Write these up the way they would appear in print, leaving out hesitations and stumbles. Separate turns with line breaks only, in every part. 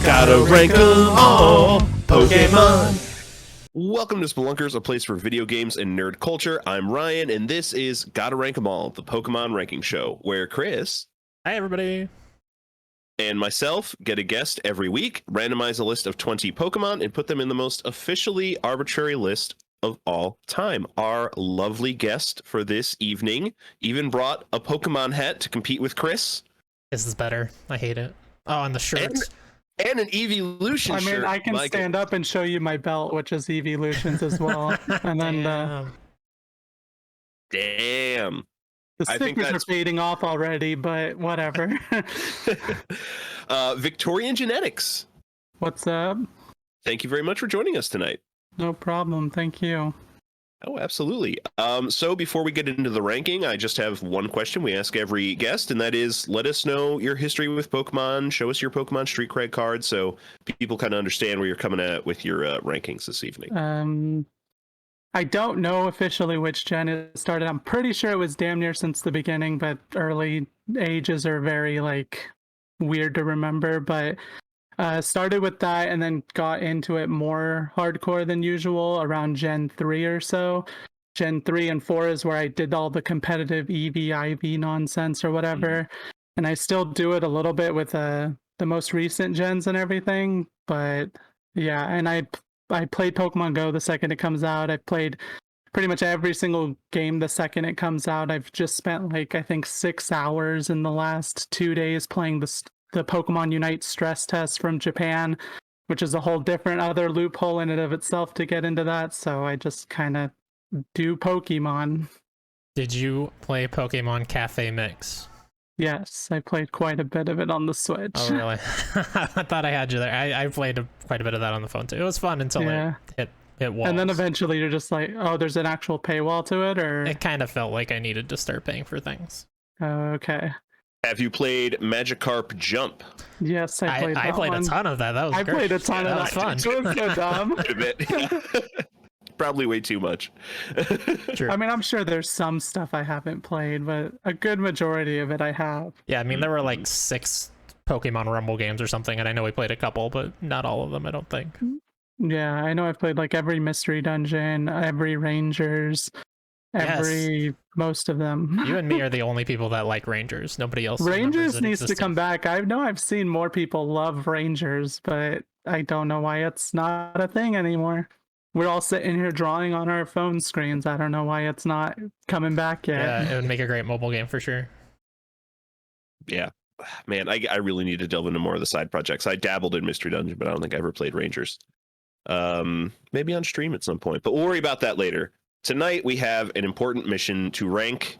Gotta rank 'em all, Pokémon. Welcome to Spelunkers, a place for video games and nerd culture. I'm Ryan, and this is Gotta Rank 'em All, the Pokemon ranking show, where Chris...
Hi, everybody.
And myself get a guest every week, randomize a list of 20 Pokemon, and put them in the most officially arbitrary list of all time. Our lovely guest for this evening even brought a Pokemon hat to compete with Chris.
This is better. I hate it. Oh, and the shirts.
And an Evolution shirt.
I mean, I can stand up and show you my belt, which is Evolutions as well. And then
Damn.
The stickers are fading off already, but whatever.
Victorian Genetics.
What's up?
Thank you very much for joining us tonight.
No problem. Thank you.
Oh, absolutely. So before we get into the ranking, I just have one question we ask every guest, and that is, let us know your history with Pokemon. Show us your Pokemon Street Cred card so people kind of understand where you're coming at with your rankings this evening.
I don't know officially which gen it started. I'm pretty sure it was damn near since the beginning, but early ages are very, weird to remember. But started with that and then got into it more hardcore than usual around Gen 3 or so. Gen 3 and 4 is where I did all the competitive EV, IV nonsense or whatever. And I still do it a little bit with the most recent gens and everything. But yeah, and I played Pokemon Go the second it comes out. I played pretty much every single game the second it comes out. I've just spent I think 6 hours in the last 2 days playing the Pokemon Unite stress test from Japan, which is a whole different other loophole in and of itself to get into that. So I just kind of do Pokemon.
Did you play Pokemon Cafe Mix?
Yes, I played quite a bit of it on the Switch.
Oh, really? I thought I had you there. I played quite a bit of that on the phone, too. It was fun until it hit walls.
And then eventually you're just like, oh, there's an actual paywall to it? Or
it kind of felt like I needed to start paying for things.
Okay.
Have you played Magikarp Jump?
Yes, I played
I played a ton of that. That was great.
I played a ton of that.
That was
fun. It was so dumb.
Quite a bit, yeah. Probably way too much.
True.
I mean, I'm sure there's some stuff I haven't played, but a good majority of it I have.
Yeah, I mean, there were 6 Pokemon Rumble games or something, and I know we played a couple, but not all of them, I don't think.
Yeah, I know I've played every Mystery Dungeon, every Rangers, most of them.
You and me are the only people that like Rangers. Nobody else.
Rangers needs to come back. I know I've seen more people love Rangers, but I don't know why it's not a thing anymore. We're all sitting here drawing on our phone screens. I don't know why it's not coming back yet.
Yeah, it would make a great mobile game for sure.
Yeah. Man, I really need to delve into more of the side projects. I dabbled in Mystery Dungeon, but I don't think I ever played Rangers. Maybe on stream at some point, but we'll worry about that later. Tonight, we have an important mission to rank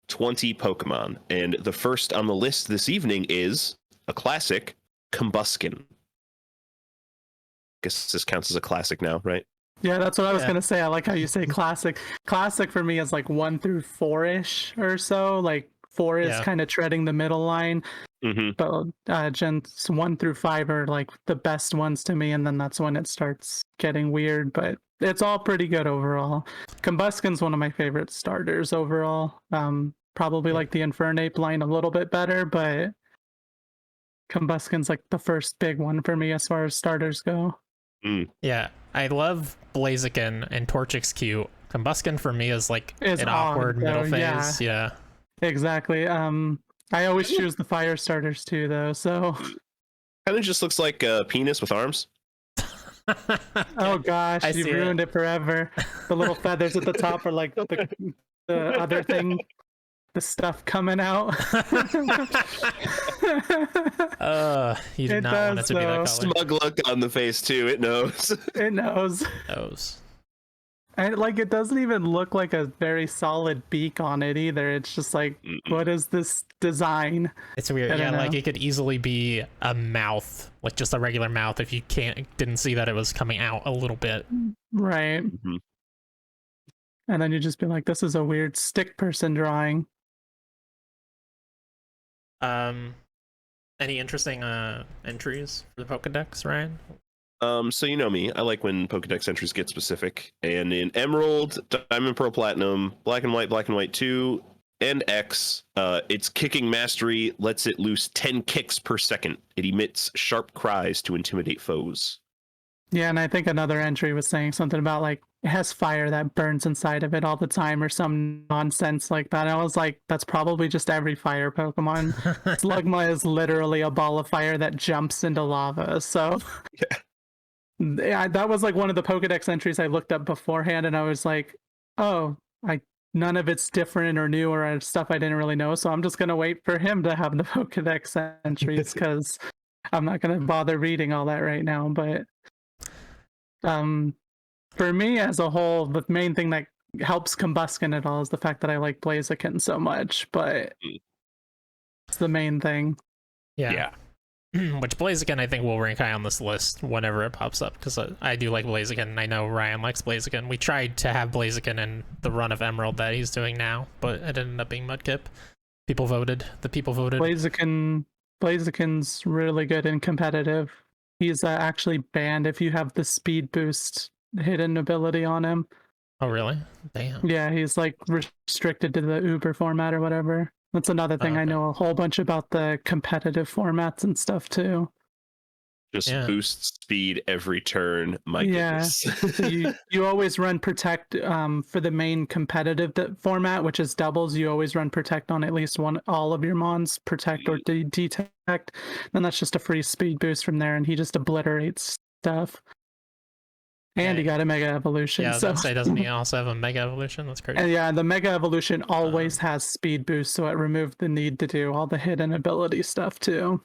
20 Pokemon. And the first on the list this evening is a classic, Combuskin. Guess this counts as a classic now, right?
Yeah, that's what I was gonna say. I like how you say classic. Classic for me is 1 through 4-ish or so. 4 is kind of treading the middle line. But gens 1 through 5 are the best ones to me, and then that's when it starts getting weird. But it's all pretty good overall. Combuskin's one of my favorite starters overall. Probably the Infernape line a little bit better, but Combuskin's the first big one for me as far as starters go.
Yeah, I love Blaziken and Torchic's cute. Combuskin for me is an awkward middle phase. Yeah.
Exactly. I always choose the fire starters too, though. So
kind of just looks like a penis with arms.
Oh gosh, you ruined it forever. The little feathers at the top are the other thing. The stuff coming out.
You did not want it to be that color.
Smug look on the face too. It knows.
It knows. And it doesn't even look like a very solid beak on it either. It's just what is this design?
It's weird. Yeah, it could easily be a mouth, just a regular mouth if you didn't see that it was coming out a little bit.
Right. Mm-hmm. And then you just be like, this is a weird stick person drawing.
Any interesting entries for the Pokedex, Ryan?
So you know me, I like when Pokedex entries get specific. And in Emerald, Diamond, Pearl, Platinum, Black and White 2, and X. Its kicking mastery lets it loose 10 kicks per second. It emits sharp cries to intimidate foes.
Yeah, and I think another entry was saying something about like it has fire that burns inside of it all the time or some nonsense like that. And I was like, that's probably just every fire Pokemon. Slugma is literally a ball of fire that jumps into lava. So yeah, that was like one of the Pokedex entries I looked up beforehand, and I was like, oh, none of it's different or new or stuff I didn't really know. So I'm just gonna wait for him to have the Pokedex entries because I'm not gonna bother reading all that right now. But for me as a whole, the main thing that helps Combuskin at all is the fact that I like Blaziken so much. But it's the main thing.
Yeah. Which Blaziken I think will rank high on this list whenever it pops up, because I do like Blaziken, and I know Ryan likes Blaziken. We tried to have Blaziken in the run of Emerald that he's doing now, but it ended up being Mudkip. People voted. The people voted.
Blaziken's really good and competitive. He's actually banned if you have the speed boost hidden ability on him.
Oh, really? Damn.
Yeah, he's like restricted to the Uber format or whatever. That's another thing. I know a whole bunch about the competitive formats and stuff too.
Just boost speed every turn. My goodness.
So you always run protect for the main competitive format, which is doubles. You always run protect on at least all of your mons, protect or detect. Then that's just a free speed boost from there, and he just obliterates stuff. And he got a Mega Evolution.
Yeah, I was gonna say, doesn't he also have a Mega Evolution? That's crazy.
And yeah, the Mega Evolution always has speed boost, so it removed the need to do all the hidden ability stuff too.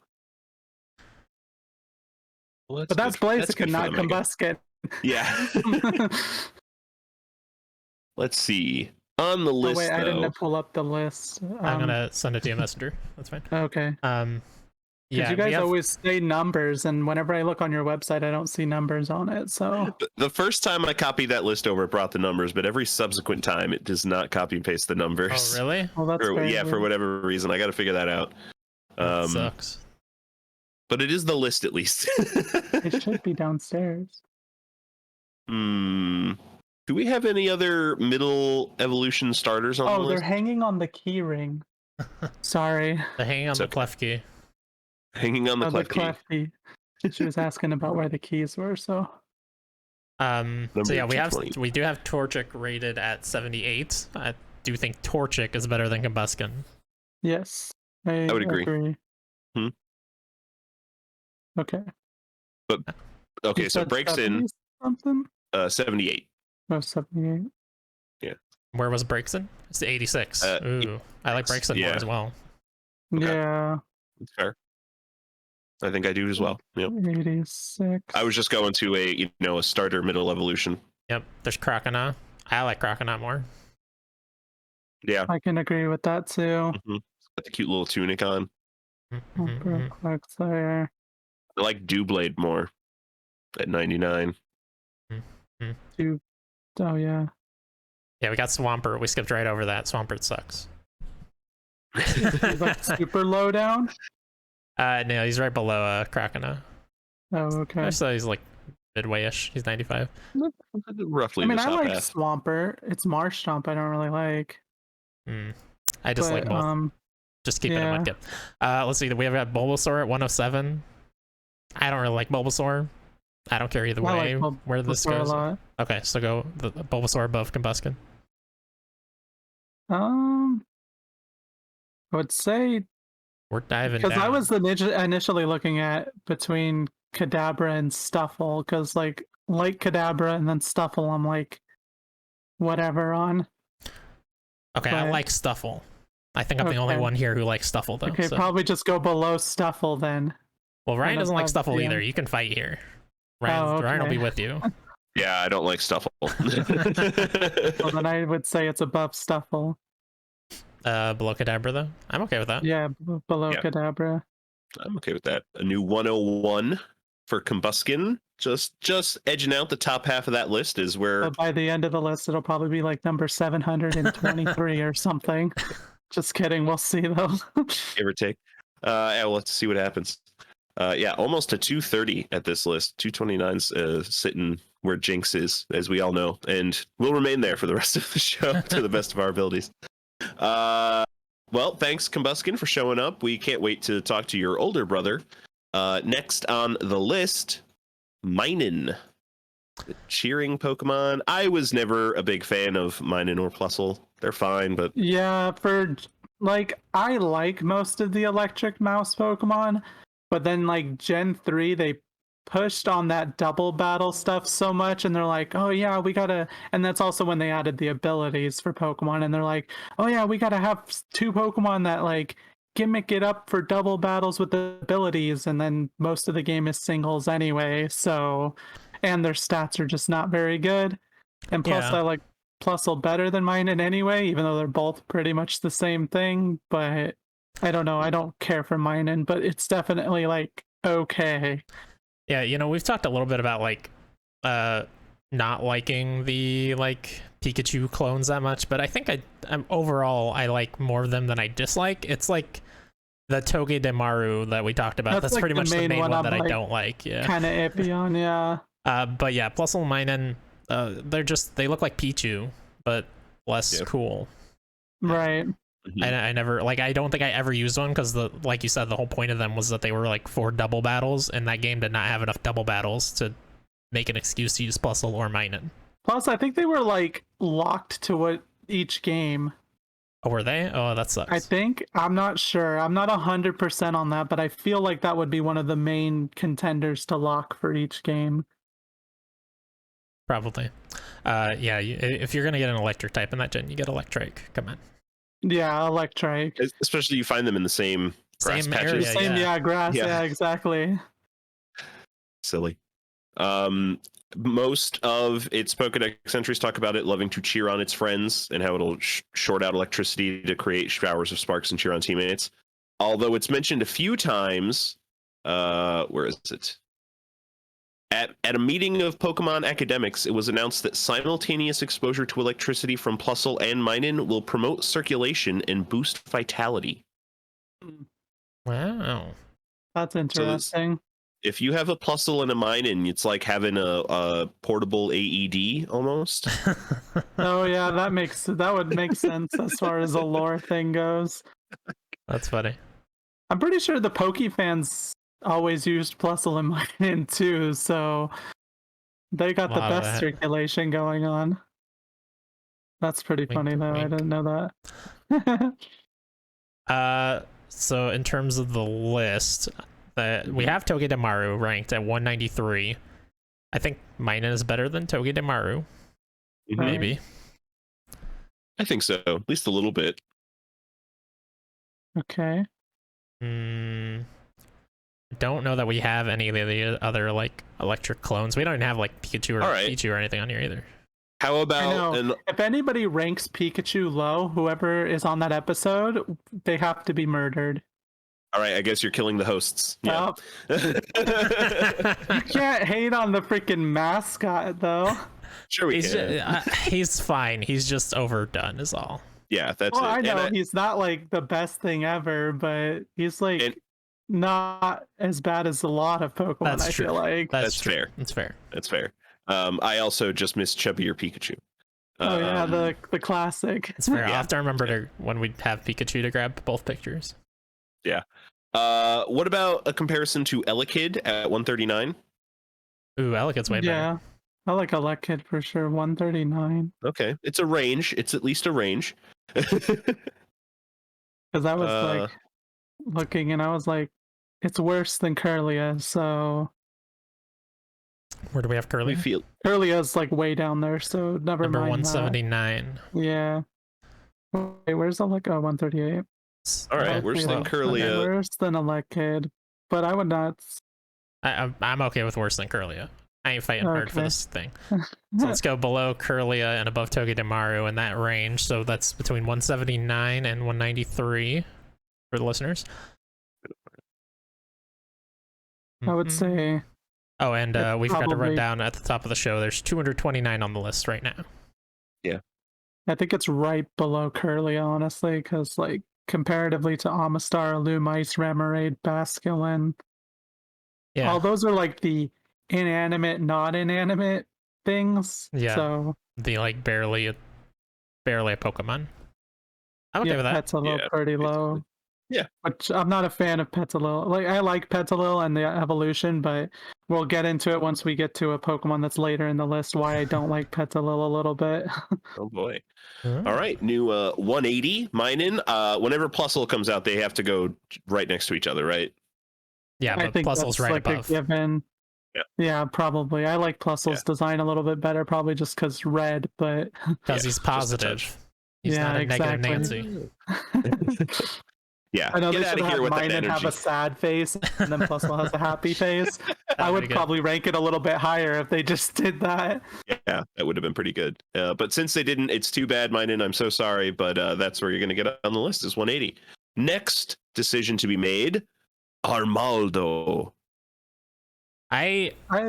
Well,
but that's Blaziken, not Combuskin.
Yeah. Let's see. On the list,
I didn't pull up the list.
I'm gonna send it to you, Messenger. That's fine.
Okay.
Yeah,
you guys always say numbers, and whenever I look on your website, I don't see numbers on it. So
the first time I copied that list over, it brought the numbers, but every subsequent time, it does not copy and paste the numbers.
Oh, really?
Well, that's
for whatever reason, I got to figure that out.
That sucks.
But it is the list, at least.
It should be downstairs.
Do we have any other middle evolution starters on the list?
Oh, they're hanging on the key ring. Sorry.
They're hanging on the clef key.
Hanging on the clef key.
She was asking about where the keys were, so.
So yeah, we do have Torchic rated at 78. I do think Torchic is better than Combuskin.
Yes, I
would agree.
Okay.
But okay, so breaks in
something?
78.
Oh, 78.
Yeah.
Where was Breakson? It's 86. Ooh, I like Breakson more as well.
Okay.
Yeah.
That's fair. I think I do as well. Yep.
86.
I was just going to a starter middle evolution.
Yep. There's Croconaw. I like Croconaw more.
Yeah.
I can agree with that too.
Mm-hmm. Got the cute little tunic on.
There.
I like Dewblade more at 99.
Oh yeah.
Yeah, we got Swampert. We skipped right over that. Swampert sucks.
Is that super low down?
No, he's right below Croconaw.
Oh, okay.
I thought he's like midway-ish. He's 95.
Roughly.
I mean, I like Swampert. It's Marshtomp I don't really like.
I just like both. Just keep it in Mudkip. Let's see. We have got Bulbasaur at 107. I don't really like Bulbasaur. I don't care either way where this goes. Okay, so go the Bulbasaur above Combuskin.
I would say
we're diving down.
Because I was initially looking at between Kadabra and Stuffle, because like Kadabra and then Stuffle, I'm like, whatever on.
Okay, I like Stuffle. I think I'm the only one here who likes Stuffle, though.
Okay, probably just go below Stuffle then.
Well, Ryan doesn't like Stuffle either. You can fight here. Ryan will be with you.
Yeah, I don't like Stuffle.
Well, then I would say it's above Stuffle.
Below Kadabra, though? I'm okay with that.
Yeah, below Kadabra.
I'm okay with that. A new 101 for Combuskin. Just edging out the top half of that list is where...
But by the end of the list, it'll probably be like number 723 or something. Just kidding. We'll see, though.
Give or take. Yeah, let's see what happens. Yeah, almost a 230 at this list. 229's sitting where Jinx is, as we all know, and will remain there for the rest of the show to the best of our abilities. Well, thanks, Combuskin, for showing up. We can't wait to talk to your older brother. Next on the list, Minun. The cheering Pokemon. I was never a big fan of Minun or Plusle. They're fine, but
Yeah, I like most of the electric mouse Pokemon, but then like Gen 3 they pushed on that double battle stuff so much, and they're like, oh yeah, we gotta, and that's also when they added the abilities for Pokemon, and they're like, oh yeah, we gotta have two Pokemon that like gimmick it up for double battles with the abilities, and then most of the game is singles anyway, so, and their stats are just not very good. And plus
Yeah.
I like Plusle better than mine in any way, even though they're both pretty much the same thing. But I don't know. I don't care for mine, but it's definitely like okay.
Yeah, we've talked a little bit about like not liking the like Pikachu clones that much, but I think I'm overall I like more of them than I dislike. It's like the Togedemaru that we talked about. That's
like
pretty much the main one that I
like,
don't like. Yeah.
Kind of iffy on, yeah.
But yeah, Plusle Minun, they look like Pichu, but less cool.
Right.
I never I don't think I ever used one because like you said, the whole point of them was that they were like for double battles, and that game did not have enough double battles to make an excuse to use Plusle or Minun.
Plus, I think they were like locked to what each game.
Oh, were they? Oh, that sucks.
I think, I'm not sure. I'm not 100% on that, but I feel like that would be one of the main contenders to lock for each game.
Probably. Yeah, if you're gonna get an electric type in that gen, you get electric. Come on.
Yeah, electric.
especially you find them in the same grass
Same
patches.
area,
Same, yeah, grass.
Yeah.
Yeah, exactly.
Silly. Most of its Pokedex entries talk about it loving to cheer on its friends and how it'll short out electricity to create showers of sparks and cheer on teammates. Although it's mentioned a few times, where is it? At a meeting of Pokemon academics, it was announced that simultaneous exposure to electricity from Plusle and Minun will promote circulation and boost vitality.
Wow.
That's interesting.
If you have a Plusle and a Minun, it's like having a portable AED almost.
Oh yeah, that would make sense as far as a lore thing goes.
That's funny.
I'm pretty sure the Poke fans always used Plusle and Minun too, so they got the best circulation going on. That's pretty funny though. I didn't know
that. So in terms of the list, we have Togedemaru ranked at 193. I think Minun is better than Togedemaru. Maybe.
I think so, at least a little bit.
Okay.
Don't know that we have any of the other like electric clones. We don't even have like Pikachu or Pichu or anything on here either.
How about
if anybody ranks Pikachu low, whoever is on that episode, they have to be murdered.
All right, I guess you're killing the hosts. Yeah.
You can't hate on the freaking mascot though.
Sure we can.
He's fine. He's just overdone is all.
Yeah, that's it.
I know he's not like the best thing ever, but he's like not as bad as a lot of Pokemon. I feel like
that's fair.
That's fair.
That's fair. I also just miss chubbier Pikachu.
Oh yeah, the classic.
It's fair. I'll have to remember when we have Pikachu to grab both pictures.
Yeah. What about a comparison to Elekid at 139?
Ooh, Elekid's way better.
Yeah, I like Elekid for sure. 139.
Okay, it's a range. It's at least a range.
Because I was like looking, and I was like, it's worse than Kirlia. So
where do we have Kirlia?
Kirlia's like way down there. So never
Number
mind.
179.
Yeah. Wait, where's Elekid? 138.
All right, worse than Kirlia.
Okay, worse than Elekid, but I would not.
I'm okay with worse than Kirlia. I ain't fighting hard for this thing. So let's go below Kirlia and above Togedemaru in that range. So that's between 179 and 193 for the listeners.
I would say.
Oh, and we've got to run down at the top of the show. There's 229 on the list right now.
Yeah.
I think it's right below Kirlia, honestly, because like comparatively to Amistar, Lumice, Remoraid, Basculin.
Yeah.
All those are like the inanimate, not inanimate things.
Yeah.
So
the like barely a Pokemon. I'm okay
yeah,
with that.
Petilil
Yeah,
pretty
basically.
low.
Yeah.
Which I'm not a fan of Petilil. Like I like Petilil and the evolution, but we'll get into it once we get to a Pokemon that's later in the list. Why I don't like Petilil a little bit.
Oh boy.
Mm.
All right, new 180 Minun. Whenever Plusle comes out, they have to go right next to each other, right?
Yeah,
I
but
think
Plusle's
that's
right
like
above
a given.
Yeah.
Yeah, probably. I like Plusle's design a little bit better, probably just because red, but
because
Yeah,
he's
just a
positive. He's
Yeah,
not a negative
exactly.
Nancy.
Yeah,
I know
get
they
out
should
of
have
here
had
with that
mine and have
energy.
a sad face, and then Plusle has a happy face. I
That'd be
would
good.
probably rank it a little bit higher if they just did that.
Yeah, that would have been pretty good. But since they didn't, it's too bad, Minun. I'm so sorry, but that's where you're going to get on the list is 180. Next decision to be made, Armaldo.
I
I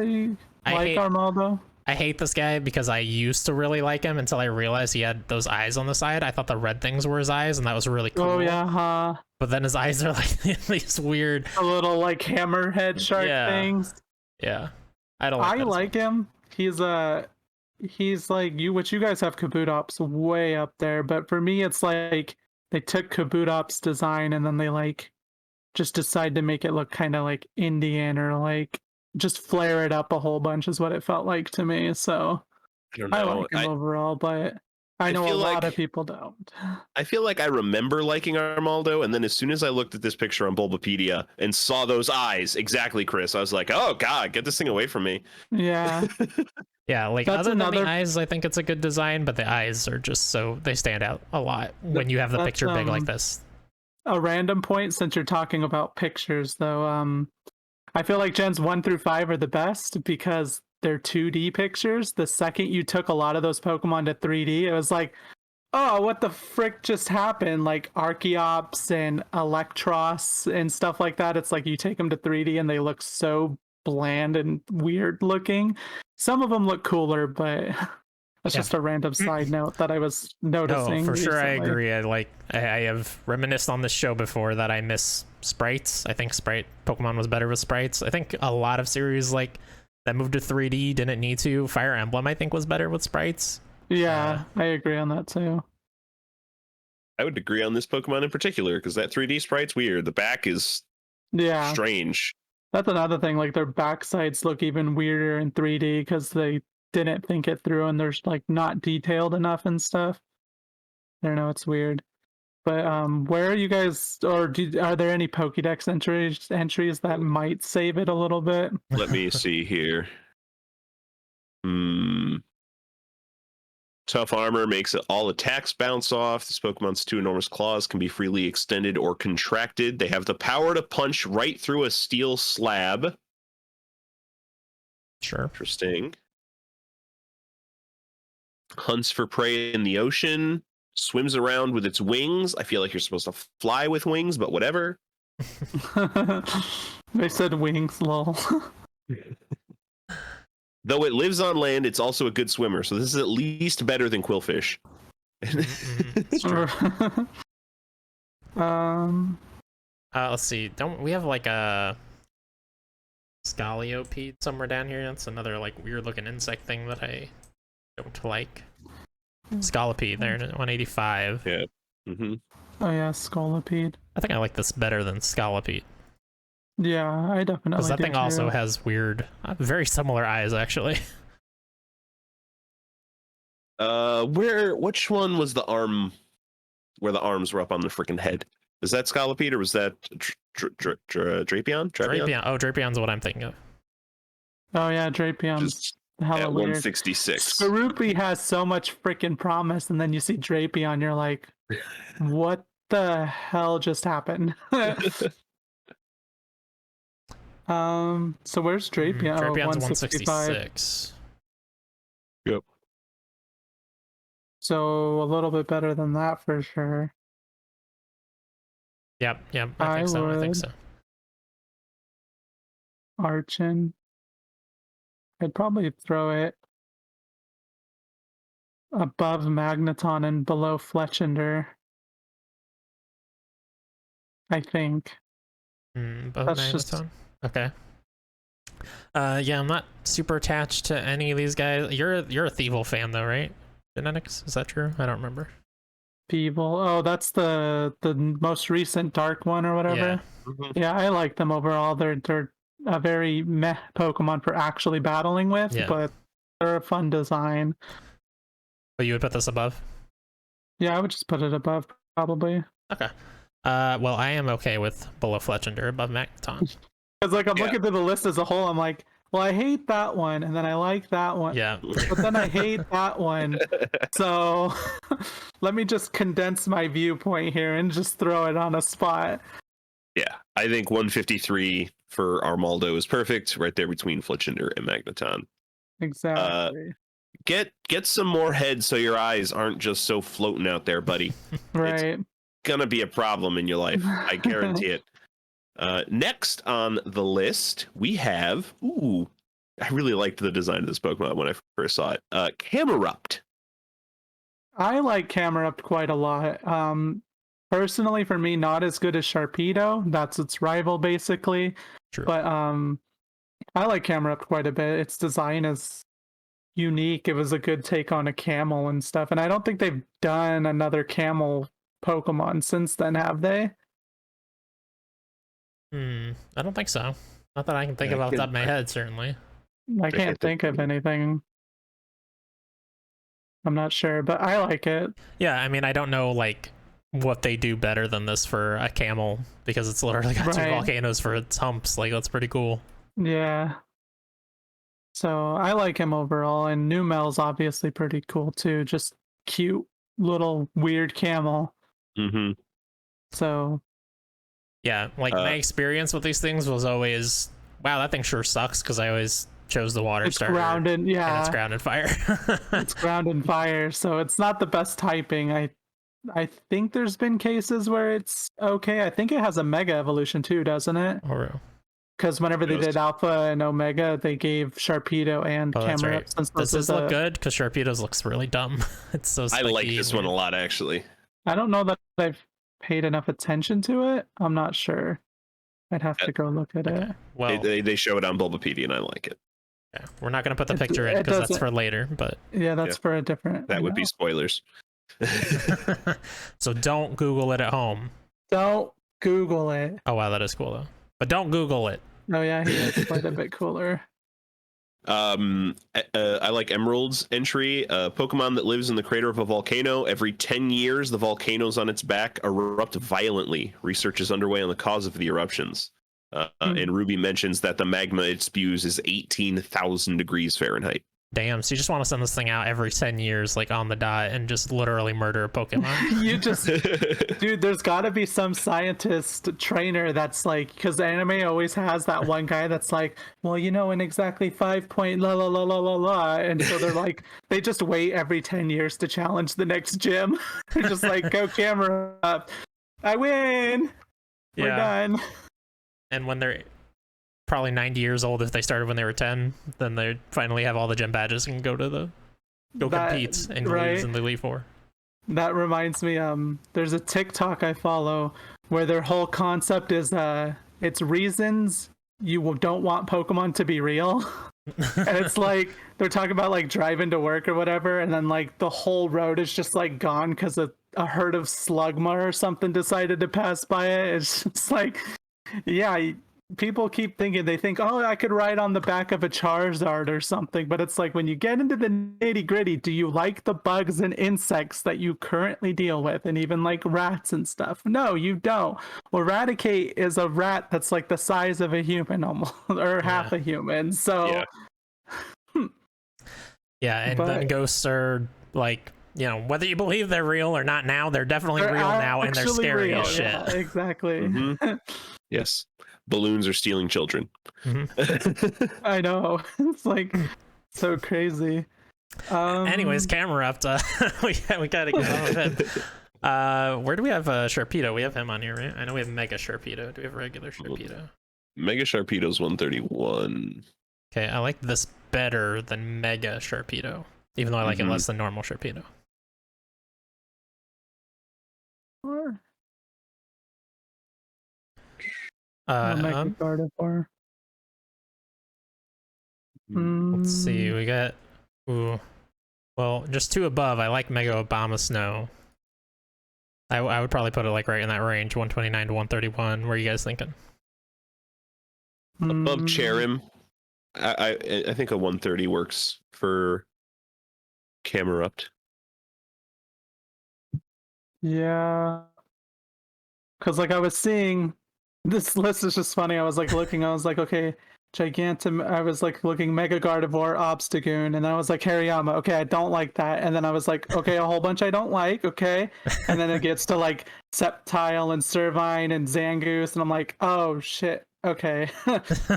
like
hate
Armaldo.
I hate this guy because I used to really like him until I realized he had those eyes on the side. I thought the red things were his eyes, and that was really cool.
Oh yeah,
But then his eyes are like these weird.
a little like hammerhead shark
Yeah.
things.
Yeah, I don't. Like
I
that as
like him. He's like you, which you guys have Kabutops way up there, but for me, it's like they took Kabutops design and then they like just decide to make it look kind of like Indian or like just flare it up a whole bunch is what it felt like to me. So
I don't
I
know.
like him overall, but I know a
feel
lot
like-
of people don't.
I feel like I remember liking Armaldo, and then as soon as I looked at this picture on Bulbapedia and saw those eyes, exactly, Chris, I was like, oh god, get this thing away from me.
Yeah,
Yeah, like
That's
other than
another-
the eyes, I think it's a good design, but the eyes are just so they stand out a lot when you have the
That's,
picture big like this.
a random point since you're talking about pictures though. I feel like gens 1 through 5 are the best because they're 2D pictures. The second you took a lot of those Pokemon to 3D, it was like, oh, what the frick just happened? Like Archeops and Electros and stuff like that. It's like you take them to 3D and they look so bland and weird looking. Some of them look cooler, but that's
Yeah.
just a random side note that I was noticing.
No, for sure, I
recently.
agree. I have reminisced on this show before that I miss sprites. I think Pokemon was better with sprites. I think a lot of series like that moved to 3D didn't need to. Fire Emblem, I think, was better with sprites.
Yeah, I agree on that too.
I would agree on this Pokemon in particular because that 3D sprite's weird. The back is
Yeah,
strange.
that's another thing. Like their backsides look even weirder in 3D because they didn't think it through and they're like not detailed enough and stuff. I don't know, it's weird. But where are you guys, or are there any Pokédex entries that might save it a little bit?
Let me see here. Tough armor makes it all attacks bounce off. This Pokemon's 2 enormous claws can be freely extended or contracted. They have the power to punch right through a steel slab.
Sure.
Interesting. Hunts for prey in the ocean. Swims around with its wings. I feel like you're supposed to fly with wings, but whatever.
They said wings, lol.
Though it lives on land, it's also a good swimmer. So this is at least better than Quillfish.
It's true. Let's see. Don't we have like a Scoliopede somewhere down here? That's another like weird looking insect thing that I don't like. Scolipede there, 185.
Yeah. Mm-hmm.
Oh yeah, Scolipede.
I think I like this better than Scolipede
Yeah, I definitely
because that
do
thing also
too.
has weird, very similar eyes actually.
Which one was the arm where the arms were up on the freaking head? Was that Scolipede or was that Drapion?
Drapion. Oh, Drapion's what I'm thinking of.
Oh yeah, Drapion's
Just
hella
at
weird.
166.
Skorupi has so much freaking promise, and then you see Drapion, you're like, what the hell just happened? So where's Drapion? Oh,
Drapion's
165.
166.
Yep.
So a little bit better than that for sure.
Yep, I think so. I think
would.
so.
Archin. I'd probably throw it above Magneton and below Fletchender. I think.
Both
That's just-
Magneton. Okay. Yeah, I'm not super attached to any of these guys. You're a Thievul fan though, right? Genetics, is that true? I don't remember.
Feeble. Oh, that's the most recent dark one or whatever.
Mhm.
Yeah, I like them overall. They're a very meh Pokemon for actually battling with,
Yeah.
but they're a fun design.
But you would put this above?
Yeah, I would just put it above probably.
Okay. Well, I am okay with below Fletchender, above Magneton.
Because like I'm
Yeah.
looking through the list as a whole, I'm like, well, I hate that one, and then I like that one,
Yeah.
but then I hate that one. So let me just condense my viewpoint here and just throw it on a spot.
Yeah, I think 153 for Armaldo is perfect, right there between Fletchender and Magneton.
Exactly.
Get some more heads so your eyes aren't just so floating out there, buddy.
Right.
Gonna be a problem in your life, I guarantee it. Next on the list, we have, I really liked the design of this Pokemon when I first saw it. Camerupt.
I like Camerupt quite a lot. Personally, for me, not as good as Sharpedo. That's its rival, basically.
True.
But I like Camerupt quite a bit. Its design is unique. It was a good take on a camel and stuff. And I don't think they've done another camel Pokemon since then, have they?
I don't think so. Not that I can think of off the top of my head, certainly.
I can't think of anything. I'm not sure, but I like it.
Yeah, I mean, I don't know, like, what they do better than this for a camel, because it's literally got two
Right.
volcanoes for its humps. Like, that's pretty cool.
Yeah. So I like him overall, and Numel's obviously pretty cool too. Just cute little weird camel.
Mm-hmm.
So
Yeah, like, my experience with these things was always, wow, that thing sure sucks, because I always chose the water
it's
starter.
grounded,
And
yeah.
it's grounded fire.
It's ground and fire, so it's not the best typing. I think there's been cases where it's okay. I think it has a mega evolution too, doesn't it?
Or,
Because whenever they did Alpha and Omega, they gave Sharpedo and
oh, that's
Camerupt.
right.
Since
Does
this
this look
is
good? Because Sharpedo's looks really dumb. It's so
I
spiky
like this
and
one a
weird.
lot, actually.
I don't know that I've paid enough attention to it. I'm not sure. I'd have to go look at it.
Well,
They show it on Bulbapedia, and I like it.
yeah, we're not going to put the
It-
picture in
it
because that's
doesn't-
for later, but
Yeah, that's
Yeah.
for a different.
That would be spoilers.
so don't Google it at home.
Don't Google it.
Oh wow, that is cool though. But don't Google it.
Oh yeah, he is quite a bit cooler.
I like Emerald's entry. A Pokemon that lives in the crater of a volcano. Every 10 years, the volcanoes on its back erupt violently. Research is underway on the cause of the eruptions. And Ruby mentions that the magma it spews is 18,000 degrees Fahrenheit.
Damn, so you just want to send this thing out every 10 years, like on the dot, and just literally murder a Pokemon?
You just, dude, there's got to be some scientist trainer that's like, because anime always has that one guy that's like, well, you know, in exactly 5 point la la la la la la, and so they're like, they just wait every 10 years to challenge the next gym. They're just like, go camera up, I win, we're done.
And when they're probably 90 years old, if they started when they were 10, then they finally have all the gym badges and go compete and lose in the Elite Four.
That reminds me, there's a TikTok I follow where their whole concept is it's reasons you don't want Pokemon to be real. And it's like they're talking about like driving to work or whatever, and then like the whole road is just like gone because a herd of Slugma or something decided to pass by it. It's just like, yeah, people keep thinking, they think, oh, I could ride on the back of a Charizard or something, but it's like when you get into the nitty gritty, do you like the bugs and insects that you currently deal with, and even like rats and stuff? No, you don't. Well, Eradicate is a rat that's like the size of a human almost, or half a human. So
yeah, and then ghosts are like, you know, whether you believe they're real or not now, they're definitely real now, and they're scary as shit.
Yeah, exactly.
Mm-hmm. Yes. Balloons are stealing children.
I know. It's like so crazy.
Anyways, Camerupt, we gotta get on with it. Where do we have Sharpedo? We have him on here, right? I know we have Mega Sharpedo. Do we have regular Sharpedo?
Mega Sharpedo's 131.
Okay, I like this better than Mega Sharpedo, even though I like it less than normal Sharpedo. Let's see, we got, well, just two above. I like Mega Obama Snow. I would probably put it like right in that range, 129 to 131. What are you guys thinking?
Above
Mm,
Cherim, I think a 130 works for Camerupt.
yeah, because like I was seeing this list is just funny. I was like looking, I was like, okay, Gigantum. I was like looking Mega Gardevoir, Obstagoon, and then I was like Hariyama. Okay, I don't like that. And then I was like, okay, a whole bunch I don't like. Okay, and then it gets to like Sceptile and Servine and Zangoose, and I'm like, oh shit. Okay,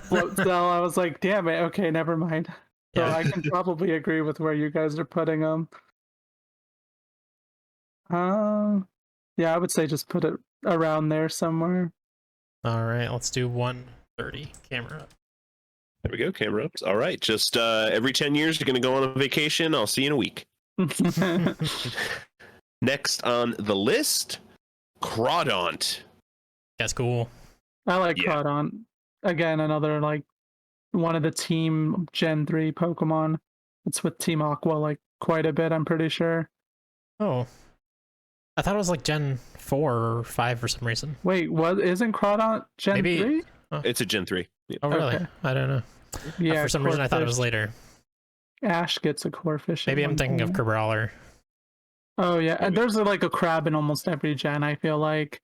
Float Cell. I was like, damn it. Okay, never mind. So
Yeah.
I can probably agree with where you guys are putting them. Um, yeah, I would say just put it around there somewhere.
All right, let's do 130 camera.
There we go, Camerupt. All right, just every 10 years, you're going to go on a vacation. I'll see you in a week. Next on the list, Crawdaunt.
That's cool.
I like
Yeah.
Crawdaunt. Again, another like one of the Team Gen 3 Pokemon. It's with Team Aqua like quite a bit, I'm pretty sure.
Oh, I thought it was like Gen 4 or 5 for some reason.
Wait, what isn't Crawdaunt Gen
Maybe-
3?
It's a Gen 3. Yeah.
Oh, really?
Okay.
I don't know.
Yeah,
For some reason, I thought it was
Corphish.
later.
Ash gets a Corphish. at
Maybe I'm
one
thinking of
point.
Crabrawler.
Oh yeah, and
Maybe.
there's like a crab in almost every gen. I feel like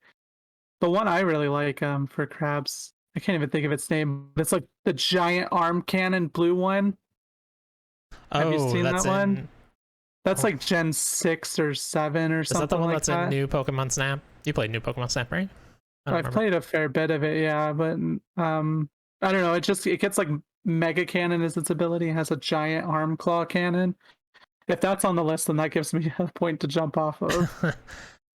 the one I really like for crabs. I can't even think of its name. But it's like the giant arm cannon blue one. Have you seen
that's
that one?
in.
That's
Oh.
like Gen 6 or 7 or
Is
something
that the one
like
that's
that.
in New Pokemon Snap? You played New Pokemon Snap, right? I don't
I've
remember.
played a fair bit of it, yeah, but I don't know. It gets like Mega Cannon is its ability. It has a giant arm claw cannon. If that's on the list, then that gives me a point to jump off of.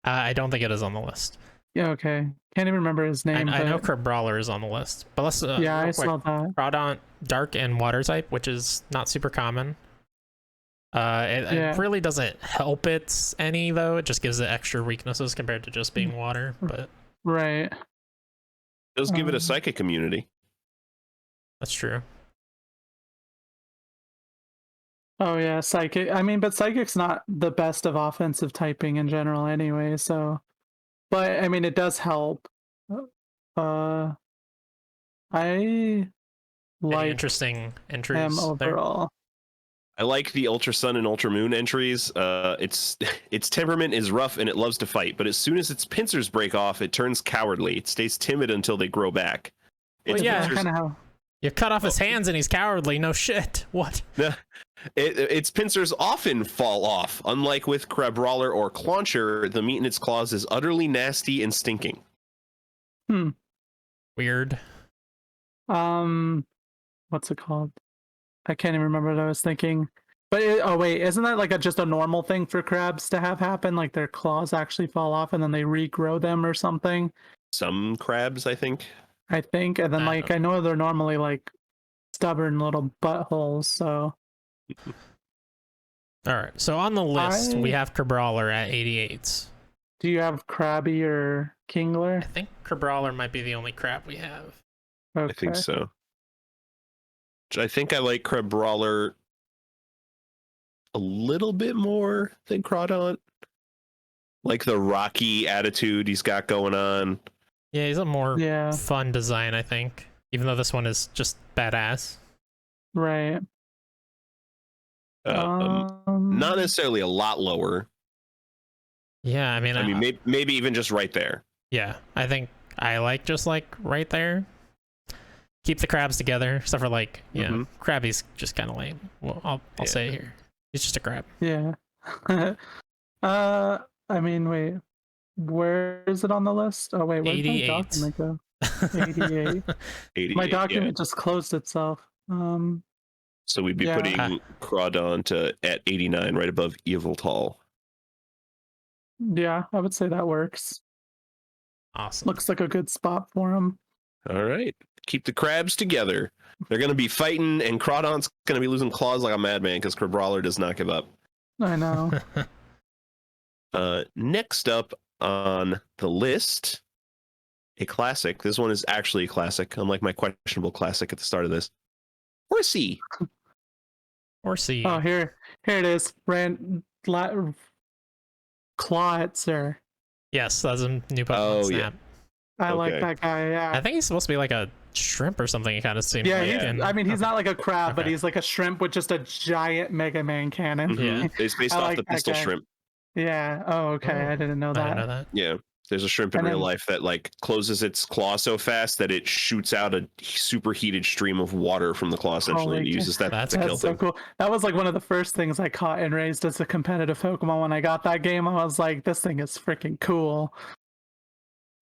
I don't think it is on the list.
Yeah, okay. Can't even remember his name.
I know
but
Crabrawler is on the list, but let's
yeah,
real
I
quick.
saw that.
Crawdaunt, dark and water type, which is not super common. It
Yeah.
really doesn't help it any though. It just gives it extra weaknesses compared to just being water. But
Right.
Does give it a
Um,
psychic immunity.
that's true.
Oh yeah, Psychic. I mean, but Psychic's not the best of offensive typing in general anyway, so but I mean it does help. Uh I
Any
like
interesting
him
entries there?
overall.
I like the Ultra Sun and Ultra Moon entries. Its temperament is rough and it loves to fight, but as soon as its pincers break off, it turns cowardly. It stays timid until they grow back.
Well,
Its
yeah.
pincers-
Kind of how
You cut off his hands and he's cowardly. No shit. What?
its pincers often fall off. Unlike with Crabrawler or Clauncher, the meat in its claws is utterly nasty and stinking.
Weird.
what's it called? I can't even remember what I was thinking. But oh wait, isn't that like just a normal thing for crabs to have happen? Like their claws actually fall off and then they regrow them or something?
Some crabs, I think.
I think. And then
I
like
don't-
I know they're normally like stubborn little buttholes, so
All right. So on the list, we
I-
have Crabrawler at 88.
do you have Krabby or
I
Kingler?
think Crabrawler might be the only crab we have.
Okay.
I think so. I think I like Crabrawler a little bit more than Crawdaunt. Like the rocky attitude he's got going on.
Yeah, he's a more
Yeah,
fun design, I think. Even though this one is just badass.
right.
Not necessarily a lot lower.
Yeah, I mean,
I mean, maybe even just right there.
yeah, I think I like just like right there. Keep the crabs together, except for like, yeah,
Mhm.
Krabby's just kind of lame. Well, I'll
Yeah.
say it here. He's just a crab.
Yeah. I mean, wait. Where is it on the list? Oh wait, where did my
88.
document go? 88.
88,
My
yeah.
document just closed itself.
So we'd be
Yeah.
putting Crawdaunt at 89, right above Yveltal.
Yeah, I would say that works.
Awesome.
Looks like a good spot for him.
All right. Keep the crabs together. They're going to be fighting, and Crawdaunt's going to be losing claws like a madman because Crabrawler does not give up.
I know.
Next up on the list, a classic. This one is actually a classic, unlike my questionable classic at the start of this. Horsey.
Or C.
Oh, here it is. Clawitzer.
Yes, that's a new Pokemon
Oh,
Snap.
I like
Okay.
that guy. Yeah.
I think he's supposed to be like a shrimp or something. It kind of seems
Yeah,
like.
he's, I mean, he's
okay.
not like a crab, but
Okay.
he's like a shrimp with just a giant Mega Man cannon.
Yeah.
It's based
I
off
like
the
that
pistol
guy.
shrimp.
Yeah. Oh, okay.
Oh,
I didn't know
I
that.
didn't know that.
Yeah. There's a shrimp in
And
real
then-
life that like closes its claw so fast that it shoots out a superheated stream of water from the claw essentially, and
Holy
uses that
That's
to kill
That's so
things.
cool. That was like one of the first things I caught and raised as a competitive Pokemon. When I got that game, I was like, this thing is freaking cool.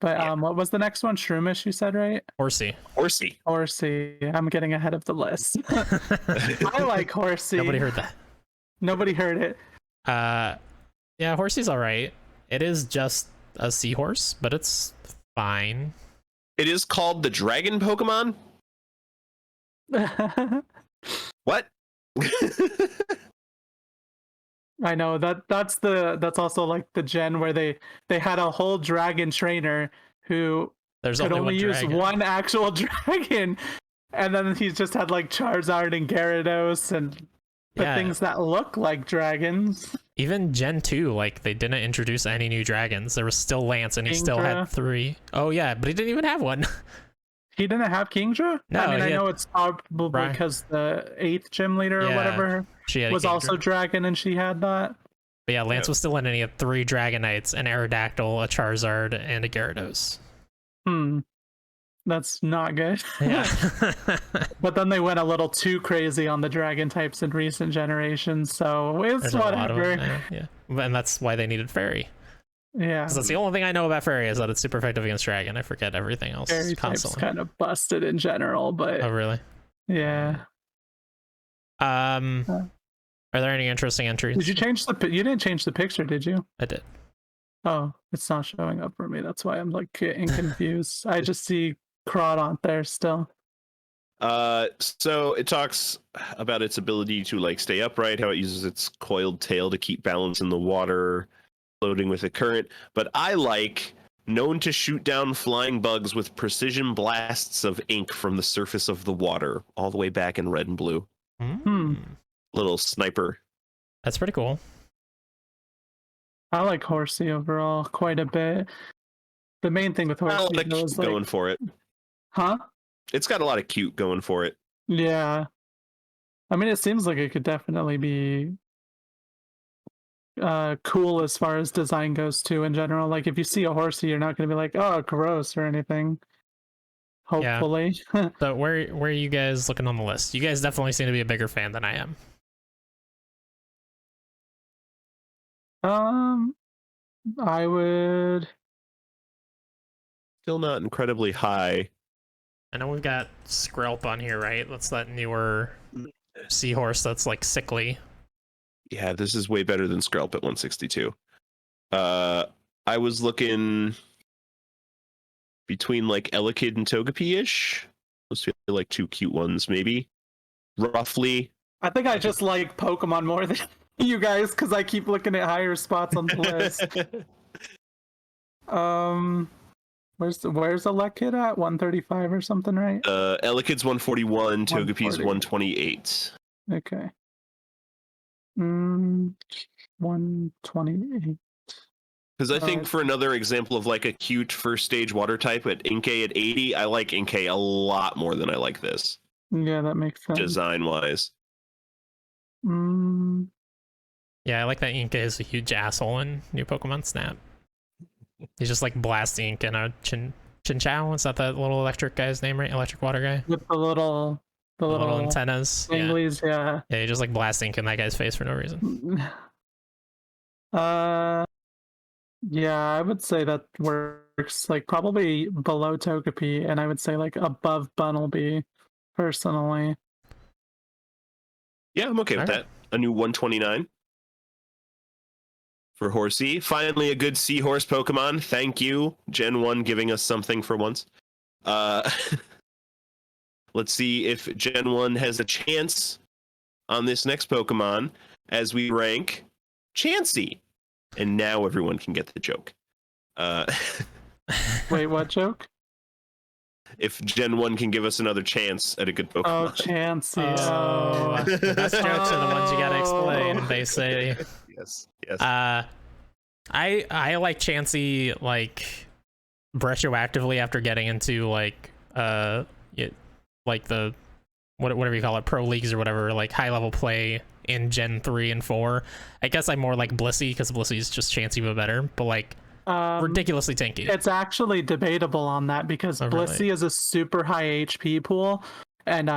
But
Yeah.
what was the next one? Shroomish, you said, right?
Horsey.
Horsey.
Horsey. I'm getting ahead of the list. I like Horsey.
Nobody heard that.
Nobody heard it.
Yeah, Horsey's all right. It is just a seahorse, but it's fine.
It is called the Dragon Pokemon. What?
I know that's also like the gen where they had a whole dragon trainer who
There's
could
only
only
one
use
dragon.
one actual dragon, and then he's just had like Charizard and Gyarados and the
Yeah.
things that look like dragons.
Even Gen 2, like, they didn't introduce any new dragons. There was still Lance, and he still had
Kingdra.
3. Oh, yeah, but he didn't even have one.
He didn't have Kingdra?
No,
I mean,
he
I
had-
know it's probably
Right.
because the 8th gym leader or
Yeah,
whatever
She had a
was
Kingdra.
also dragon and she had that.
But yeah, Lance
Yeah.
was still in, and he had 3 Dragonites, an Aerodactyl, a Charizard, and a Gyarados.
That's not good.
Yeah.
But then they went a little too crazy on the dragon types in recent generations, so it's
There's a lot of
whatever.
them now, yeah. And that's why they needed Fairy.
Yeah.
'Cause that's the only thing I know about Fairy, is that it's super effective against Dragon. I forget everything else
Fairy type's
constantly.
kind of busted in general, but
Oh, really?
yeah.
Are there any interesting entries?
Did you change you didn't change the picture, did you?
I did.
Oh, it's not showing up for me. That's why I'm like getting confused. I just see Crawdont there still.
So it talks about its ability to like stay upright, how it uses its coiled tail to keep balance in the water, floating with the current. But I like known to shoot down flying bugs with precision blasts of ink from the surface of the water, all the way back in red and blue. Little sniper.
That's pretty cool.
I like Horsey overall quite a bit. The main thing with
A lot
Horsey
of
though
cute
is like,
going for it.
huh?
It's got a lot of cute going for it.
Yeah. I mean, it seems like it could definitely be cool as far as design goes too in general. Like if you see a Horsey, you're not going to be like, oh, gross or anything.
Yeah.
Hopefully.
So where are you guys looking on the list? You guys definitely seem to be a bigger fan than I am.
I would.
Still not incredibly high.
I know we've got Skrelp on here, right? That's that newer seahorse that's like sickly.
Yeah, this is way better than Skrelp at 162. I was looking between like Elekid and Togepi-ish. Those feel like 2 cute ones, maybe. Roughly.
I think I just like Pokemon more than you guys because I keep looking at higher spots on the list. Where's Elekid at? 135 or something, right?
Elekid's 141, Togepi's
140.
128.
Okay. 128.
Because I think for another example of like a cute first stage water type at Inkay at 80, I like Inkay a lot more than I like this,
Yeah, that makes sense.
design wise.
Yeah, I like that Inkay is a huge asshole in new Pokemon Snap. He's just like blast ink and a Chinchou. Is that little electric guy's name, right? Electric water guy?
With the little
antennas. Yeah.
Anglies, yeah.
Yeah, he just like blast ink in that guy's face for no reason.
Yeah, I would say that works like probably below Togepi, and I would say like above Bunnelby, personally.
Yeah, I'm okay with
Alright.
that. A new 129 for Horsey. Finally, a good seahorse Pokemon. Thank you, Gen 1, giving us something for once. Let's see if Gen 1 has a chance on this next Pokemon as we rank Chansey. And now everyone can get the joke.
Wait, what joke?
If Gen 1 can give us another chance at a good Pokemon.
Oh, Chansey.
Oh, the best jokes are the ones you gotta explain, they say.
Yes, yes.
I like Chansey like retroactively after getting into like like the whatever you call it, pro leagues or whatever, like high level play in Gen 3 and 4. I guess I'm more like Blissey because Blissey's just Chansey but better, but like ridiculously tanky.
It's actually debatable on that because
Oh,
Blissey
really?
is a super high HP pool, and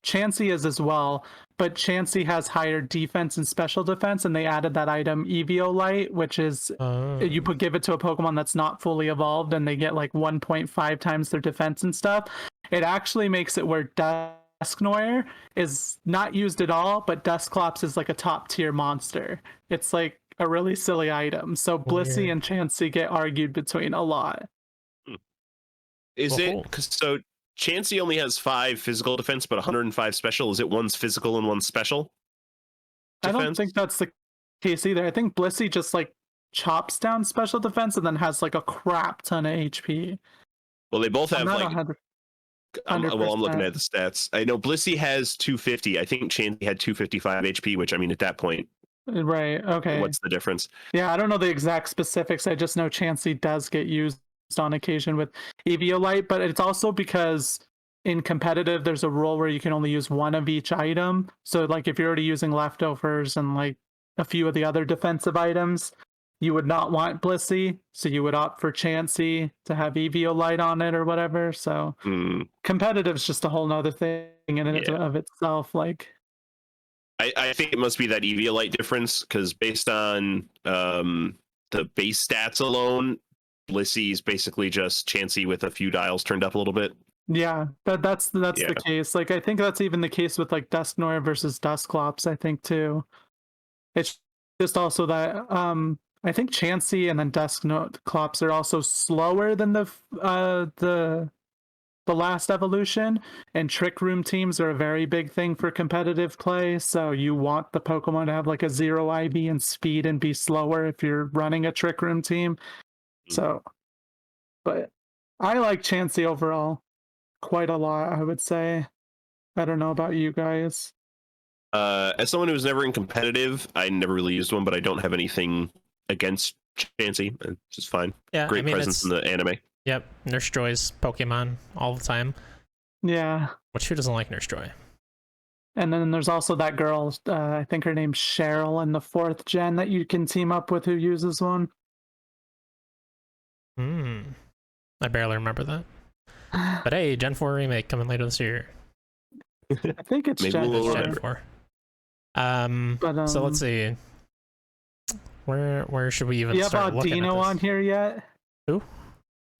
Chansey is as well. But Chansey has higher defense and special defense, and they added that item Eviolite, which is give it to a Pokemon that's not fully evolved, and they get like 1.5 times their defense and stuff. It actually makes it where Dusknoir is not used at all, but Dusclops is like a top tier monster. It's like a really silly item. So Blissey and Chansey get argued between a lot.
Is
Well,
it
cool.
because so Chansey only has 5 physical defense, but 105 special? Is it one's physical and one's special
I
defense?
don't think that's the case either. I think Blissey just like chops down special defense and then has like a crap ton of HP.
Well, they both
I'm
have
not
like.
100.
I'm looking
100%.
at the stats. I know Blissey has 250. I think Chansey had 255 HP, which I mean, at that point,
Right. Okay.
what's the difference?
Yeah, I don't know the exact specifics. I just know Chansey does get used on occasion with Eviolite, but it's also because in competitive, there's a rule where you can only use one of each item. So, like, if you're already using leftovers and like a few of the other defensive items, you would not want Blissey, so you would opt for Chansey to have Eviolite on it or whatever. So, competitive's just a whole nother thing in and of itself. Like,
I think it must be that Eviolite difference because based on the base stats alone, Blissey's basically just Chansey with a few dials turned up a little bit.
yeah, that's the case. Like, I think that's even the case with like Dusknoir versus Dusclops, I think too. It's just also that I think Chansey and then Dusclops are also slower than the last evolution, and Trick Room teams are a very big thing for competitive play. So you want the Pokemon to have like a 0 IV and speed and be slower if you're running a Trick Room team. So, but I like Chansey overall quite a lot, I would say. I don't know about you guys.
As someone who was never in competitive, I never really used one, but I don't have anything against Chansey. It's just fine.
Yeah,
Great presence in the anime.
Yep, Nurse Joy's Pokemon all the time.
Yeah.
Which who doesn't like Nurse Joy?
And then there's also that girl, I think her name's Cheryl in the 4th gen that you can team up with who uses one.
I barely remember that. But hey, Gen 4 remake coming later this year.
I think it's
Maybe
Gen
4. So let's see. Where should we even
you have
start looking at
Audino
this?
on here yet?
Who?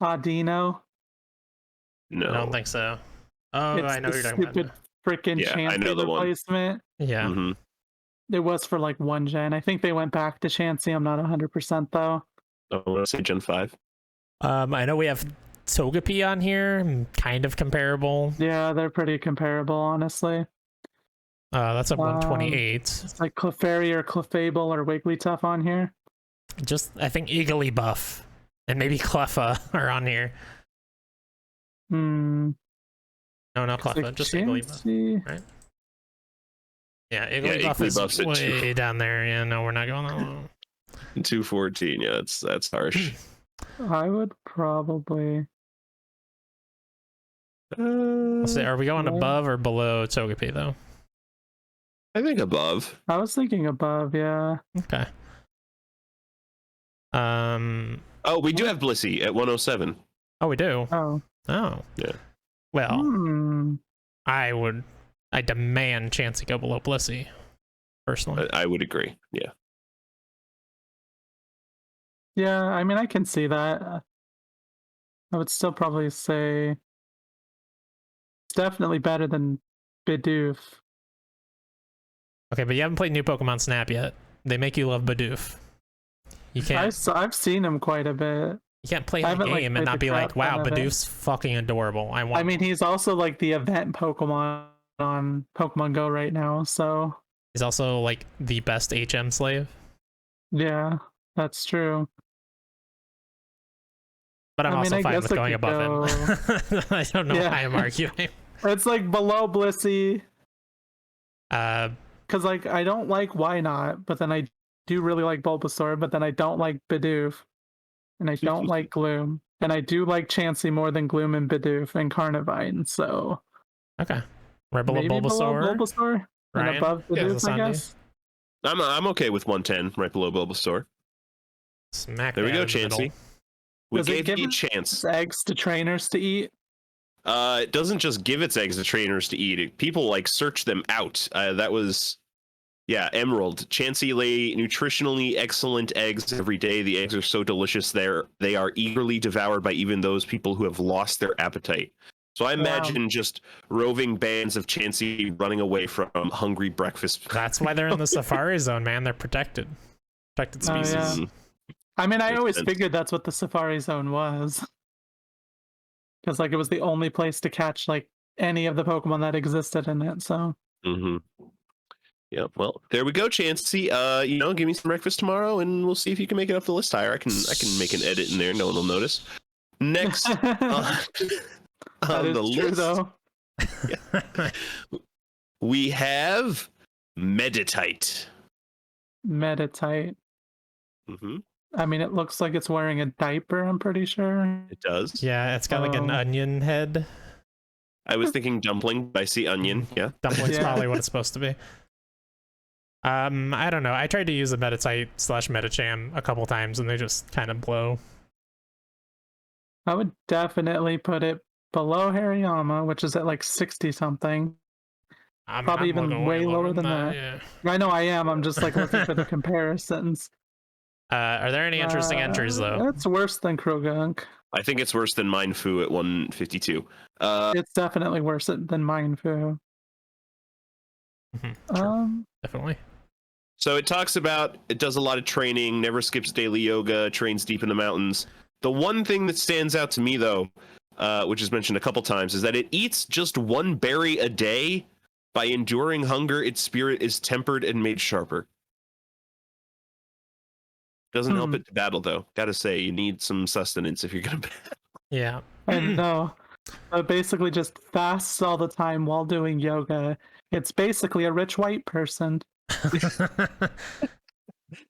Audino.
No,
I don't think so. Oh,
It's
I know
the
what you're talking about.
freaking
I know
Chansey
the one.
replacement.
Yeah.
Mm-hmm.
It was for like 1 gen. I think they went back to Chansey. I'm not 100% though.
I want to say Gen 5.
I know we have Togepi on here, kind of comparable.
Yeah, they're pretty comparable, honestly.
That's a 128.
It's like Clefairy or Clefable or Wigglytuff on here.
Just, I think Igglybuff and maybe Cleffa are on here.
Hmm.
No, not Cleffa,
Like
just Igglybuff. Right? Yeah, Igglybuff
Igglybuff's
is
at
way down there. Yeah, no, we're not going that low.
214. Yeah, that's harsh.
I would probably.
Let's see, are we going
Yeah.
above or below Togepi though?
I think above.
I was thinking above, yeah.
Okay.
Oh, we do have Blissey at 107.
Oh, we do.
Oh.
Oh.
Yeah.
Well, I demand Chansey go below Blissey, personally.
I would agree. Yeah.
Yeah, I mean, I can see that. I would still probably say it's definitely better than Bidoof.
Okay, but you haven't played New Pokemon Snap yet. They make you love Bidoof. You can't.
I've seen him quite a bit.
You can't play
I
the
haven't, like,
game and
played
not
the
be like,
crap
"Wow,
out of it."
Bidoof's fucking adorable."
I mean, he's also like the event Pokemon on Pokemon Go right now, so
he's also like the best HM slave.
yeah, that's true.
But I'm
I mean,
also
I
fine
guess
with
I
going
could
above him. I don't know
Yeah.
why I'm arguing.
It's like below Blissey,
Uh,
because like I don't like Why Not, but then I do really like Bulbasaur, but then I don't like Bidoof, and I don't like Gloom, and I do like Chansey more than Gloom and Bidoof and Carnivine. So
Okay. Right below
maybe
Bulbasaur.
below Bulbasaur and
Ryan?
above
Yeah,
Bidoof,
that's
I
on you.
guess.
I'm okay with 110, right below Bulbasaur.
Smack
There we
dab
go,
in the middle.
Chansey. We
Does it
gave
give
you a
us
chance.
eggs to trainers to eat?
It doesn't just give its eggs to trainers to eat. People like search them out. That was, yeah, Emerald. Chansey lay nutritionally excellent eggs every day. The eggs are so delicious they are eagerly devoured by even those people who have lost their appetite. So I imagine just roving bands of Chansey running away from hungry breakfast.
That's why they're in the Safari Zone, man. They're protected. Protected
Oh,
species.
yeah. I mean, I
Makes
always
sense.
figured that's what the Safari Zone was. Because like it was the only place to catch like any of the Pokemon that existed in it. So
Mm-hmm. Yeah. Well, there we go, Chansey. Give me some breakfast tomorrow, and we'll see if you can make it up the list higher. I can make an edit in there. No one will notice. Next
that
on
is
the
true,
list,
though.
we have Meditite.
Meditite.
Mm-hmm.
I mean, it looks like it's wearing a diaper. I'm pretty sure.
It does.
Yeah, it's got like an
Oh.
onion head.
I was thinking dumpling, but I see onion. Yeah.
Dumpling's
Yeah.
probably what it's supposed to be. I don't know. I tried to use a Meditite / Medicham a couple times and they just kind of blow.
I would definitely put it below Hariyama, which is at like 60 something. Probably even
looking
way lower than that.
Yeah.
I know I am. I'm just like looking for the comparisons.
Are there any interesting entries though?
It's worse than Krogunk.
I think it's worse than Mindfu at 152.
It's definitely worse than Mindfu.
Sure. Definitely.
So it talks about it does a lot of training, never skips daily yoga, trains deep in the mountains. The one thing that stands out to me, though, which is mentioned a couple times, is that it eats just one berry a day. By enduring hunger, its spirit is tempered and made sharper. Doesn't help it to battle, though. Gotta say, you need some sustenance if you're gonna battle.
Yeah.
I know. It basically just fasts all the time while doing yoga. It's basically a rich white person.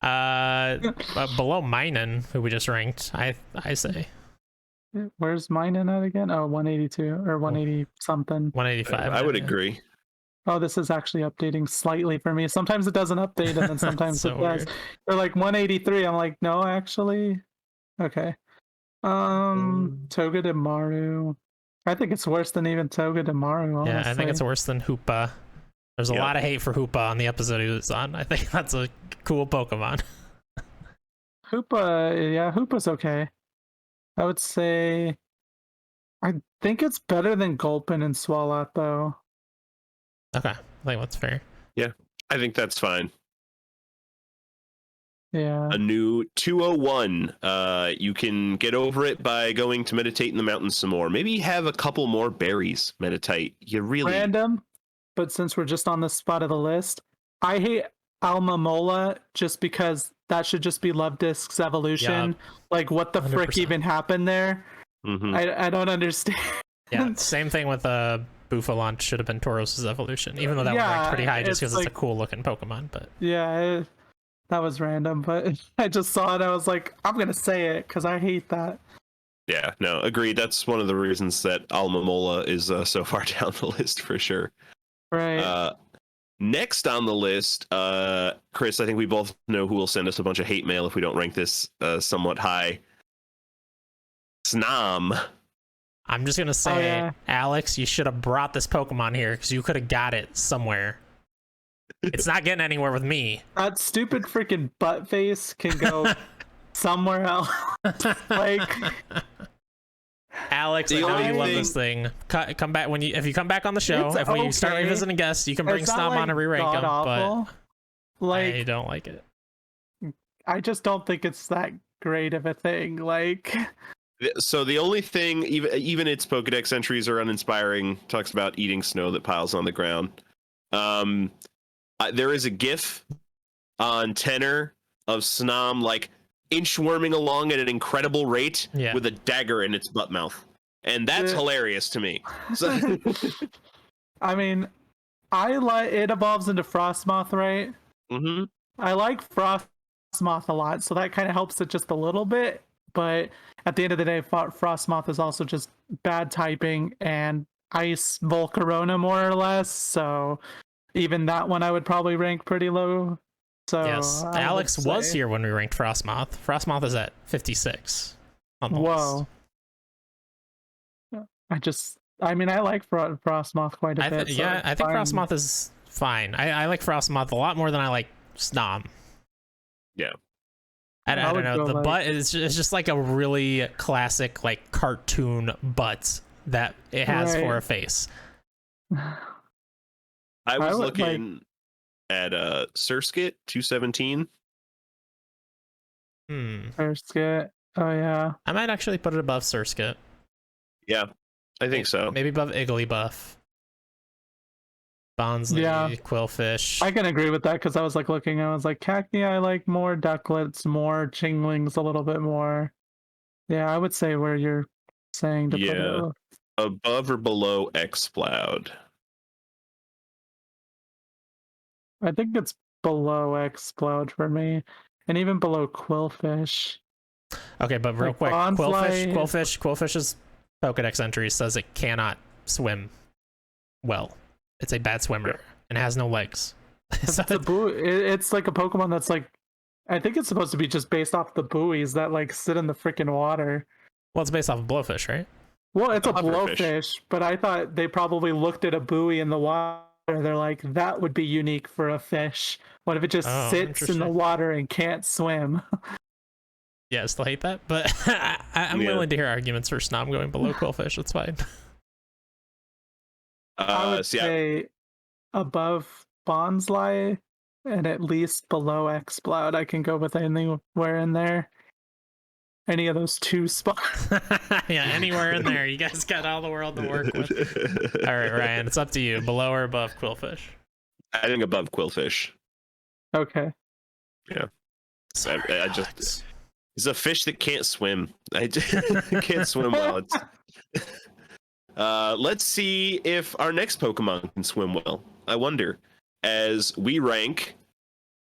Below Minun, who we just ranked, I say
Where's mine in it again? Oh, 182 or 180 something.
185.
I would agree.
Oh, this is actually updating slightly for me. Sometimes it doesn't update and then sometimes
So
it does.
weird.
They're like 183. I'm like, no, actually. Okay. Togedemaru. I think it's worse than even Togedemaru, honestly.
Yeah, I think it's worse than Hoopa. There's a lot of hate for Hoopa on the episode he was on. I think that's a cool Pokemon.
Hoopa's okay. I would say I think it's better than Gulpin and Swalot though.
Okay, I think that's fair.
I think that's fine.
Yeah.
A new 201. You can get over it by going to meditate in the mountains some more. Maybe have a couple more berries. Meditate. You really
Random, but since we're just on the spot of the list, I hate Alma Mola just because that should just be Love Disc's evolution.
Yup.
Like, what the frick
100%.
even happened there?
Mhm.
I don't understand.
Yeah, same thing with Buffalant should have been Tauros' evolution, even though that was ranked pretty high just because it's a cool looking Pokemon. But
Yeah, that was random, but I just saw it. I was like, I'm gonna say it because I hate that.
Yeah, no, agreed. That's one of the reasons that Alma Mola is so far down the list for sure.
Right.
Next on the list, Chris, I think we both know who will send us a bunch of hate mail if we don't rank this somewhat high. Snom.
I'm just gonna say,
yeah.
Alex, you should have brought this Pokemon here because you could have got it somewhere. It's not getting anywhere with me.
That stupid freaking butt face can go somewhere else. Like,
Alex, I
The
know
only
you love
thing-
this thing. Come back if you come back on the show.
It's
If we start
okay.
revisiting guests, you can bring
it's not,
Snom
like,
on and re-rank him. But
god-awful. Like,
I don't like it.
I just don't think it's that great of a thing. Like,
So the only thing, even its Pokedex entries are uninspiring. Talks about eating snow that piles on the ground. There is a GIF on Tenor of Snom like inchworming along at an incredible rate with a dagger in its butt mouth, and that's hilarious to me. So,
I mean, I like it evolves into Frostmoth, right?
mhm.
I like Frostmoth Frostmoth a lot, so that kind of helps it just a little bit. But at the end of the day, Frostmoth is also just bad typing and Ice Volcarona more or less. So even that one I would probably rank pretty low. So
Yes,
I
Alex
would
was
say-
here when we ranked Frostmoth. Frostmoth is at 56 on the
Whoa.
list.
I mean, I like Frostmoth quite a bit. So
I think
fine.
Frostmoth is fine. I like Frostmoth a lot more than I like Snom.
Yeah.
I
I
don't
would
know.
go
The
like-
butt is just like a really classic like cartoon butt that it has for
Right.
a face.
I was
would,
looking at Surskit 217.
Surskit. Oh yeah.
I might actually put it above Surskit.
Yeah, I think so.
Maybe above Igglybuff. Bonsley,
Yeah.
Quillfish.
I can agree with that because I was like looking, I was like, Cacnea, I like more, Ducklets more, Chinglings a little bit more. Yeah, I would say where you're saying to put
Yeah.
it.
Above or below Exploud?
I think it's below Explode for me, and even below Quillfish.
Okay, but real
Like
quick,
Bonsly-
Quillfish's Pokedex entry says it cannot swim well. It's a bad swimmer and has no legs. So
It's it's like a Pokemon that's like, I think it's supposed to be just based off the buoys that like sit in the freaking water.
well, it's based off of Blowfish, right?
Well, it's a
Pufferfish.
blowfish, but I thought they probably looked at a buoy in the water. They're like, that would be unique for a fish. What if it just
Oh,
sits in the
interesting.
water and can't swim?
Yeah, I still hate that, but I'm
Yeah.
willing to hear arguments for Snom going below Quillfish. It's fine.
I would
So yeah,
say above Bonsly and at least below Exploud. I can go with anywhere in there. Any of those two spots.
Yeah, anywhere in there. You guys got all the world to work with. All right, Ryan, it's up to you. Below or above Quillfish?
I think above Quillfish.
Okay.
I just he's a fish that can't swim. I just can't swim well. Let's see if our next Pokemon can swim well. I wonder. As we rank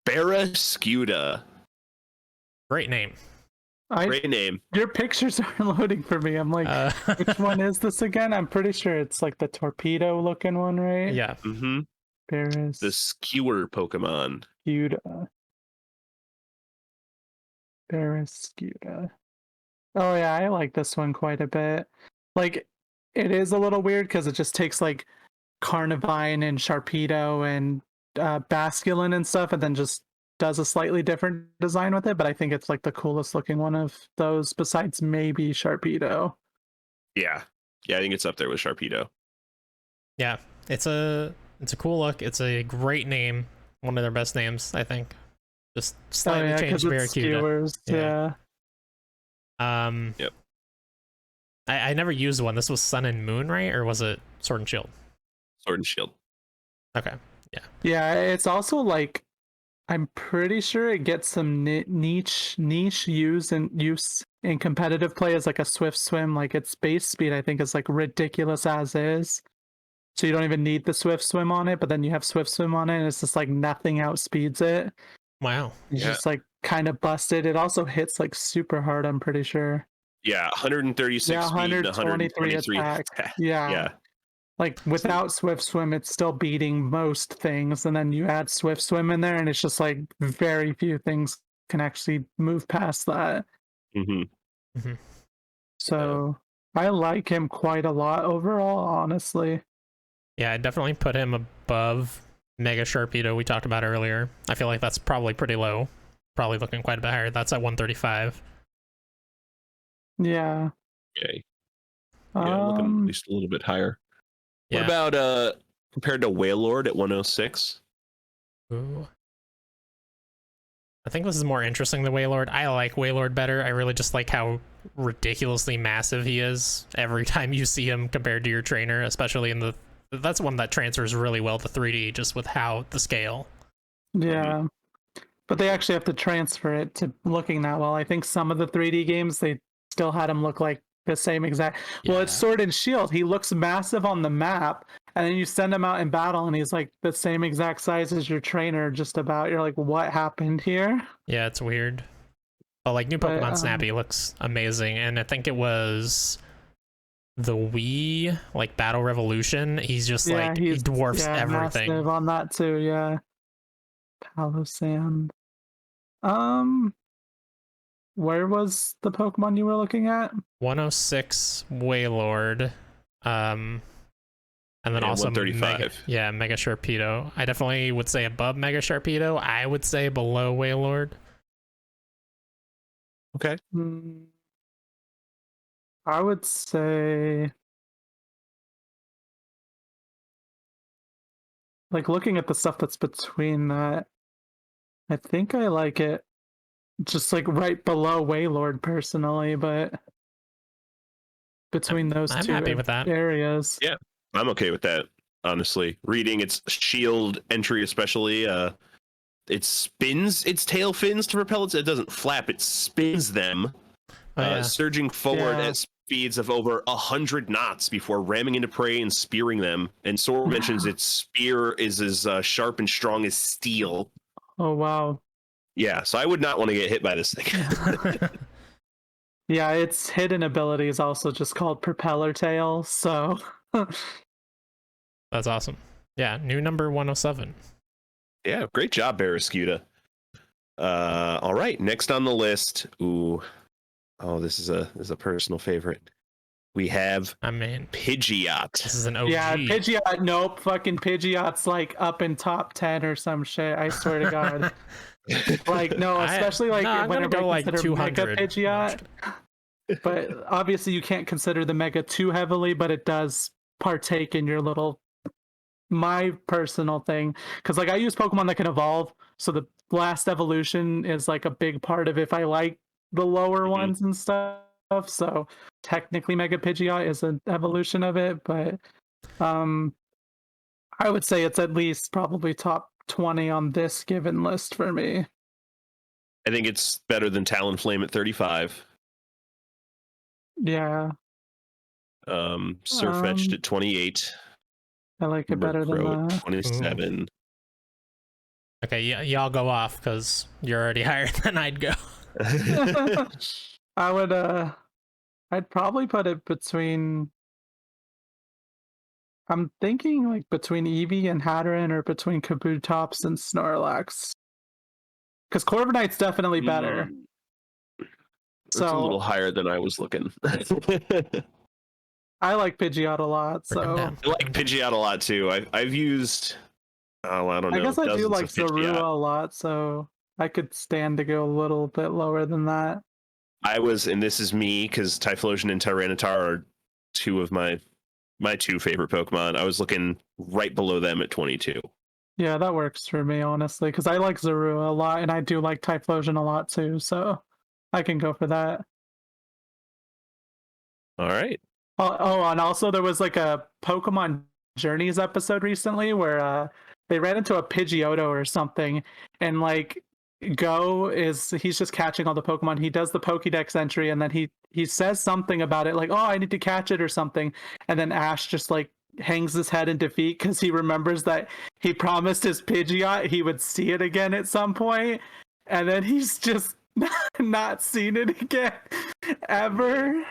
Barrascuda.
Great name.
Great name.
Your pictures aren't loading for me. I'm like, which one is this again? I'm pretty sure it's like the torpedo looking one, right?
Yeah.
Mm-hmm.
Barrascuda.
The skewer Pokemon.
Barrascuda. Oh yeah, I like this one quite a bit. Like, it is a little weird because it just takes like Carnivine and Sharpedo and Basculin and stuff, and then just does a slightly different design with it. But I think it's like the coolest looking one of those, besides maybe Sharpedo.
Yeah. Yeah, I think it's up there with Sharpedo.
Yeah. It's a cool look. It's a great name. One of their best names, I think. Just slightly changed
'cause it's
Barracuda.
skewers.
Yeah.
Yeah.
Yep.
I never used one. This was Sun and Moon, right? Or was it Sword and Shield?
Sword and Shield.
Okay.
Yeah, it's also like, I'm pretty sure it gets some niche use in competitive play as like a swift swim. Like its base speed, I think, is like ridiculous as is. So you don't even need the swift swim on it, but then you have swift swim on it, and it's just like nothing outspeeds it.
Wow.
It's
Yeah.
just like kind of busted. It also hits like super hard, I'm pretty sure.
Yeah, 136
Yeah,
speed and
123
123
attack. Yeah.
Yeah.
Like without swift swim, it's still beating most things, and then you add swift swim in there, and it's just like very few things can actually move past that.
Mm-hmm.
So I like him quite a lot overall, honestly.
Yeah, I definitely put him above Mega Sharpedo we talked about earlier. I feel like that's probably pretty low. Probably looking quite a bit higher. That's at 135.
Yeah.
Okay. Yeah, looking at least a little bit higher. What about compared to Wailord at 106?
Ooh. I think this is more interesting than Wailord. I like Wailord better. I really just like how ridiculously massive he is every time you see him compared to your trainer, especially in the... That's one that transfers really well to 3D, just with how the scale.
Yeah. But they actually have to transfer it to looking that well. I think some of the 3D games, they still had him look like the same exact. Well, it's
Yeah.
Sword and Shield. He looks massive on the map, and then you send him out in battle, and he's like the same exact size as your trainer, just about. You're like, what happened here?
Yeah, it's weird. But like new
But,
Pokemon Snap, he looks amazing, and I think it was the Wii like Battle Revolution. He's just like he dwarfs everything.
Massive on that too. Yeah, Palossand. Where was the Pokemon you were looking at?
106 Wailord, and then also
135.
Mega Sharpedo. I definitely would say above Mega Sharpedo. I would say below Wailord.
Okay.
I would say, like, looking at the stuff that's between that, I think I like it just like right below Wailord personally, but between those
I'm
two
happy with that.
areas.
Yeah, I'm okay with that, honestly. Reading its shield entry especially, it spins its tail fins to repel it. It doesn't flap, it spins them, surging forward at speeds of over 100 knots before ramming into prey and spearing them. And Sora mentions its spear is as sharp and strong as steel.
Oh, wow.
Yeah, so I would not want to get hit by this thing.
Yeah, its hidden ability is also just called Propeller Tail, so...
That's awesome. Yeah, new number 107.
Yeah, great job, Barraskewda. All right, next on the list. Ooh, oh, this is a personal favorite. We have Pidgeot.
This is an OG.
Yeah, Pidgeot. Nope, fucking Pidgeot's like up in top 10 or some shit. I swear to God. Like no, especially like
I'm gonna go like 200.
Mega Pidgeot. But obviously you can't consider the Mega too heavily, but it does partake in your little. My personal thing, because like I use Pokemon that can evolve, so the last evolution is like a big part of if I like the lower ones and stuff. So technically Mega Pidgeot is an evolution of it, but I would say it's at least probably top 20 on this given list for me.
I think it's better than Talonflame at 35.
Yeah.
Surfetched at 28.
I like it better than
that. 27. Ooh.
Okay, y'all go off because you're already higher than I'd go.
I would I'd probably put it between, I'm thinking like between Eevee and Hatterene or between Kabutops and Snorlax. Because Corviknight's definitely better.
It's a little higher than I was looking.
I like Pidgeot a lot, so
I like Pidgeot a lot too. I've used, I don't know.
I guess I do like Zorua a lot, so I could stand to go a little bit lower than that.
I was, and this is me because Typhlosion and Tyranitar are two of my two favorite Pokemon. I was looking right below them at 22.
Yeah, that works for me honestly, because I like Zorua a lot, and I do like Typhlosion a lot too, so I can go for that.
All right.
Oh, and also there was like a Pokemon Journeys episode recently where they ran into a Pidgeotto or something, and like he's just catching all the Pokemon. He does the Pokédex entry, and then he says something about it, like, "Oh, I need to catch it" or something, and then Ash just like hangs his head in defeat because he remembers that he promised his Pidgeot he would see it again at some point, and then he's just not seen it again ever.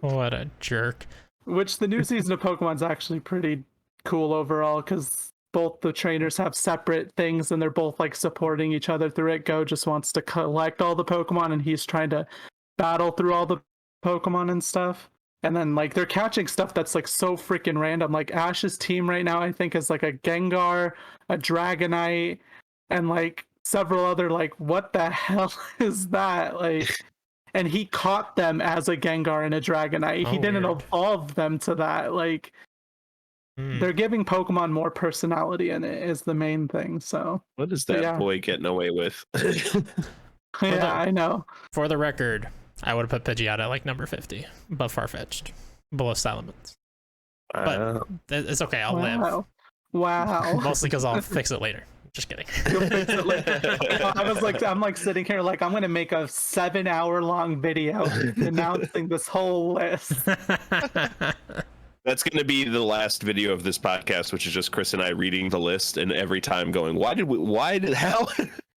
What a jerk.
Which the new season of Pokemon's actually pretty cool overall, because both the trainers have separate things and they're both like supporting each other through it. Go just wants to collect all the Pokemon and he's trying to battle through all the Pokemon and stuff. And then like they're catching stuff that's like so freaking random. Like Ash's team right now I think is like a Gengar, a Dragonite, and like several other, like, what the hell is that? Like, and he caught them as a Gengar and a Dragonite. He didn't evolve them to that. Like, they're giving Pokemon more personality in it is the main thing. So
what is that boy getting away with?
I know.
For the record, I would have put Pidgeot at like number 50, above Farfetch'd, below Salamence. But it's okay. I'll live.
Wow.
Mostly because I'll fix it later. Just kidding.
I'm like sitting here like I'm gonna make a 7-hour long video announcing this whole list.
That's going to be the last video of this podcast, which is just Chris and I reading the list, and every time going, how?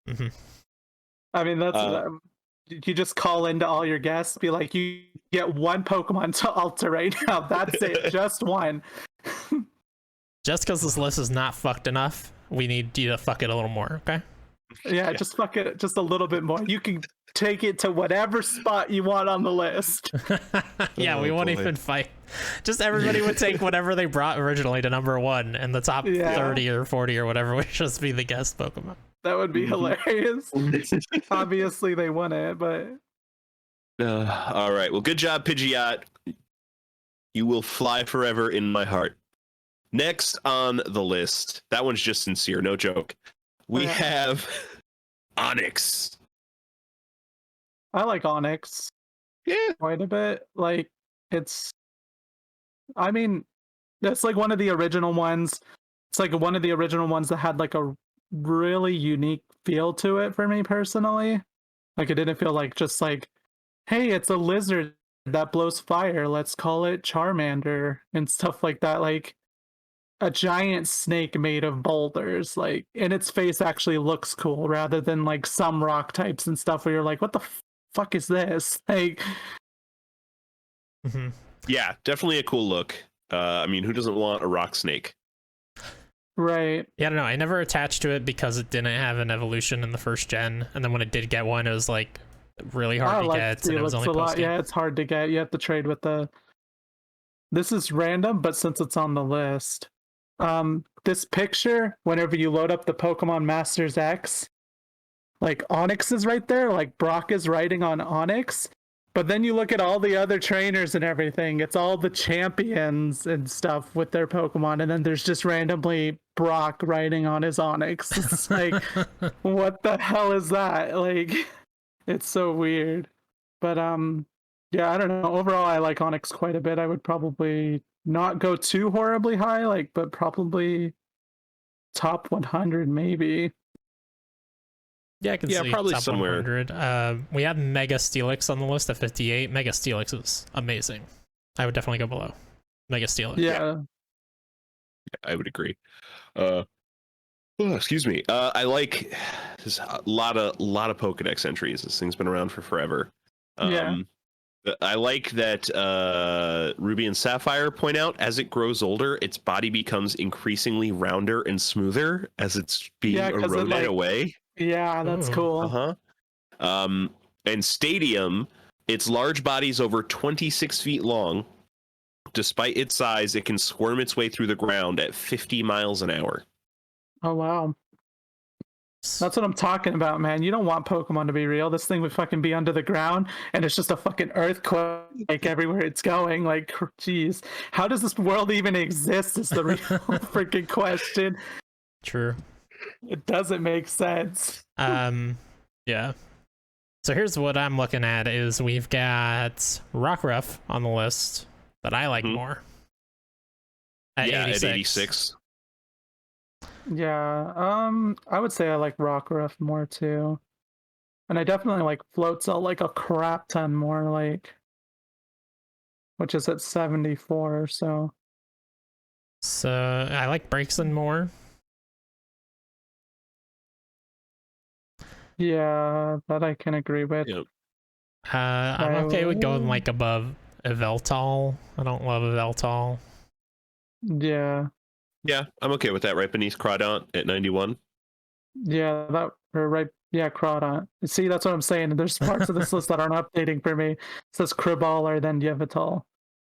Hmm.
I mean, that's you just call into all your guests, be like, you get one Pokemon to alter right now. That's it, just one.
Just because this list is not fucked enough, we need you to fuck it a little more, okay?
Yeah, just fuck it just a little bit more. You can take it to whatever spot you want on the list.
Yeah, we won't even fight. Just everybody would take whatever they brought originally to number 1, and the top 30 or 40 or whatever would just be the guest Pokemon.
That would be hilarious. Obviously, they wouldn't, but
all right. Well, good job, Pidgeot. You will fly forever in my heart. Next on the list, that one's just sincere, no joke. We have Onyx.
I like Onyx.
Yeah,
quite a bit. Like, I mean, that's like one of the original ones. It's like one of the original ones that had like a really unique feel to it for me personally. Like, it didn't feel like just like, hey, it's a lizard that blows fire, let's call it Charmander and stuff like that. Like, a giant snake made of boulders, like, and its face actually looks cool rather than like some rock types and stuff where you're like, what the fuck is this? Like,
yeah, definitely a cool look. I mean, who doesn't want a rock snake?
right.
Yeah, I don't know. I never attached to it because it didn't have an evolution in the first gen, and then when it did get one, it was like really hard to get, and it was only post-game.
Yeah, it's hard to get. You have to trade with this is random, but since it's on the list, this picture, whenever you load up the Pokemon Masters X, like Onyx is right there, like Brock is riding on Onyx. But then you look at all the other trainers and everything, it's all the champions and stuff with their Pokemon, and then there's just randomly Brock riding on his Onyx. It's like, what the hell is that? Like, it's so weird. But yeah, I don't know. Overall, I like Onyx quite a bit. I would probably not go too horribly high, like, but probably top 100 maybe.
Yeah, I can see
probably
top
somewhere.
100. We have Mega Steelix on the list at 58. Mega Steelix is amazing. I would definitely go below Mega Steelix.
Yeah.
I would agree. Excuse me. I like there's a lot of Pokedex entries. This thing's been around for forever.
Yeah.
I like that Ruby and Sapphire point out as it grows older, its body becomes increasingly rounder and smoother as it's being eroded away.
Yeah, that's cool.
And Stadium, its large body's over 26 feet long. Despite its size, it can squirm its way through the ground at 50 miles an hour.
Oh, wow. That's what I'm talking about, man. You don't want Pokemon to be real. This thing would fucking be under the ground, and it's just a fucking earthquake like everywhere it's going. Like, geez, how does this world even exist is the real freaking question.
True.
It doesn't make sense.
Yeah. So here's what I'm looking at is we've got Rockruff on the list that I like more. At 86.
At 86.
Yeah, I would say I like Rockruff more too. And I definitely like Floatzel like a crap ton more, like, which is at 74 or so.
So I like Braixen more.
Yeah, that I can agree with.
Yep.
I'm okay with going like above Yveltal. I don't love Yveltal.
Yeah.
Yeah, I'm okay with that. Right beneath Crawdaunt at 91.
Yeah, Crawdaunt. See, that's what I'm saying. There's parts of this list that aren't updating for me. It says Crabballer, then Yveltal.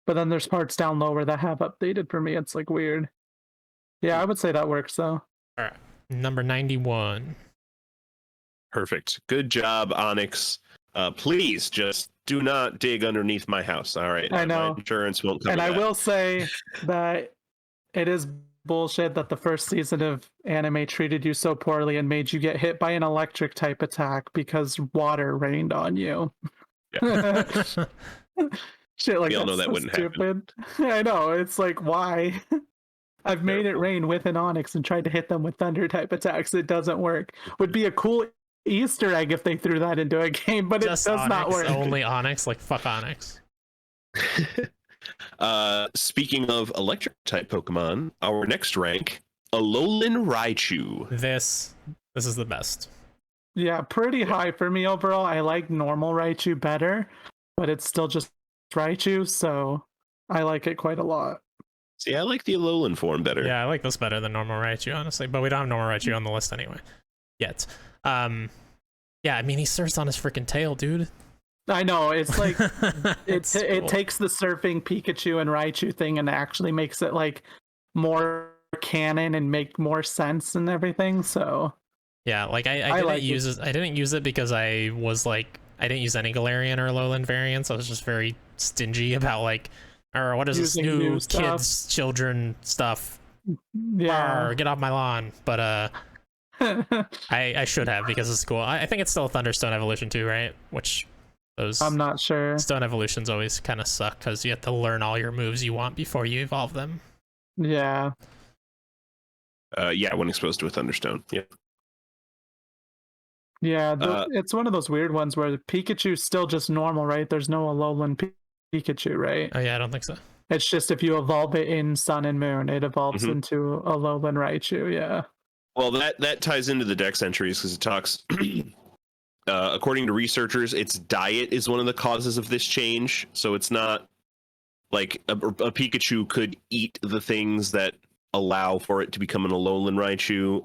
But then there's parts down lower that have updated for me. It's like weird. Yeah, I would say that works though.
All right. Number 91.
Perfect. Good job, Onyx. Please just do not dig underneath my house. All right.
I know.
My insurance won't cover
And I
that.
will say that it is bullshit that the first season of anime treated you so poorly and made you get hit by an electric type attack because water rained on you.
Yeah.
Shit like
We all know that
so
wouldn't
stupid. I know. It's like, why? I've made it rain with an Onyx and tried to hit them with thunder type attacks. It doesn't work. Would be a cool Easter egg if they threw that into a game, but
Just
it does
Onyx,
not work.
Only Onyx, like fuck Onyx.
Speaking of electric type Pokemon, our next rank, Alolan Raichu.
This is the best.
Yeah, pretty high for me overall. I like normal Raichu better, but it's still just Raichu, so I like it quite a lot.
See, I like the Alolan form better.
Yeah, I like this better than normal Raichu, honestly. But we don't have normal Raichu on the list anyway. Yet. Yeah, I mean, he surfs on his freaking tail, dude.
I know, it's like
It's
it
cool.
takes the surfing Pikachu and Raichu thing and actually makes it like more canon and make more sense and everything. So
Yeah, like I
I
didn't
like
use it. I didn't use it because I was like I didn't use any Galarian or Alolan variants. I was just very stingy about like, or what is this
Using
new
new stuff.
kids, children stuff?
yeah,
Arr, get off my lawn. But I should have because it's cool. I think it's still Thunderstone evolution too, right? Which those
I'm not sure.
stone evolutions always kind of suck because you have to learn all your moves you want before you evolve them.
Yeah,
Yeah, when exposed to a Thunderstone. Yeah.
yeah. It's one of those weird ones where the Pikachu's still just normal, right? There's no Alolan Pikachu, right?
Oh yeah, I don't think so.
It's just if you evolve it in Sun and Moon, it evolves
Mhm.
into Alolan Raichu. Yeah.
Well, that ties into the dex entries because it talks. According to researchers, its diet is one of the causes of this change. So it's not like a Pikachu could eat the things that allow for it to become an Alolan Raichu.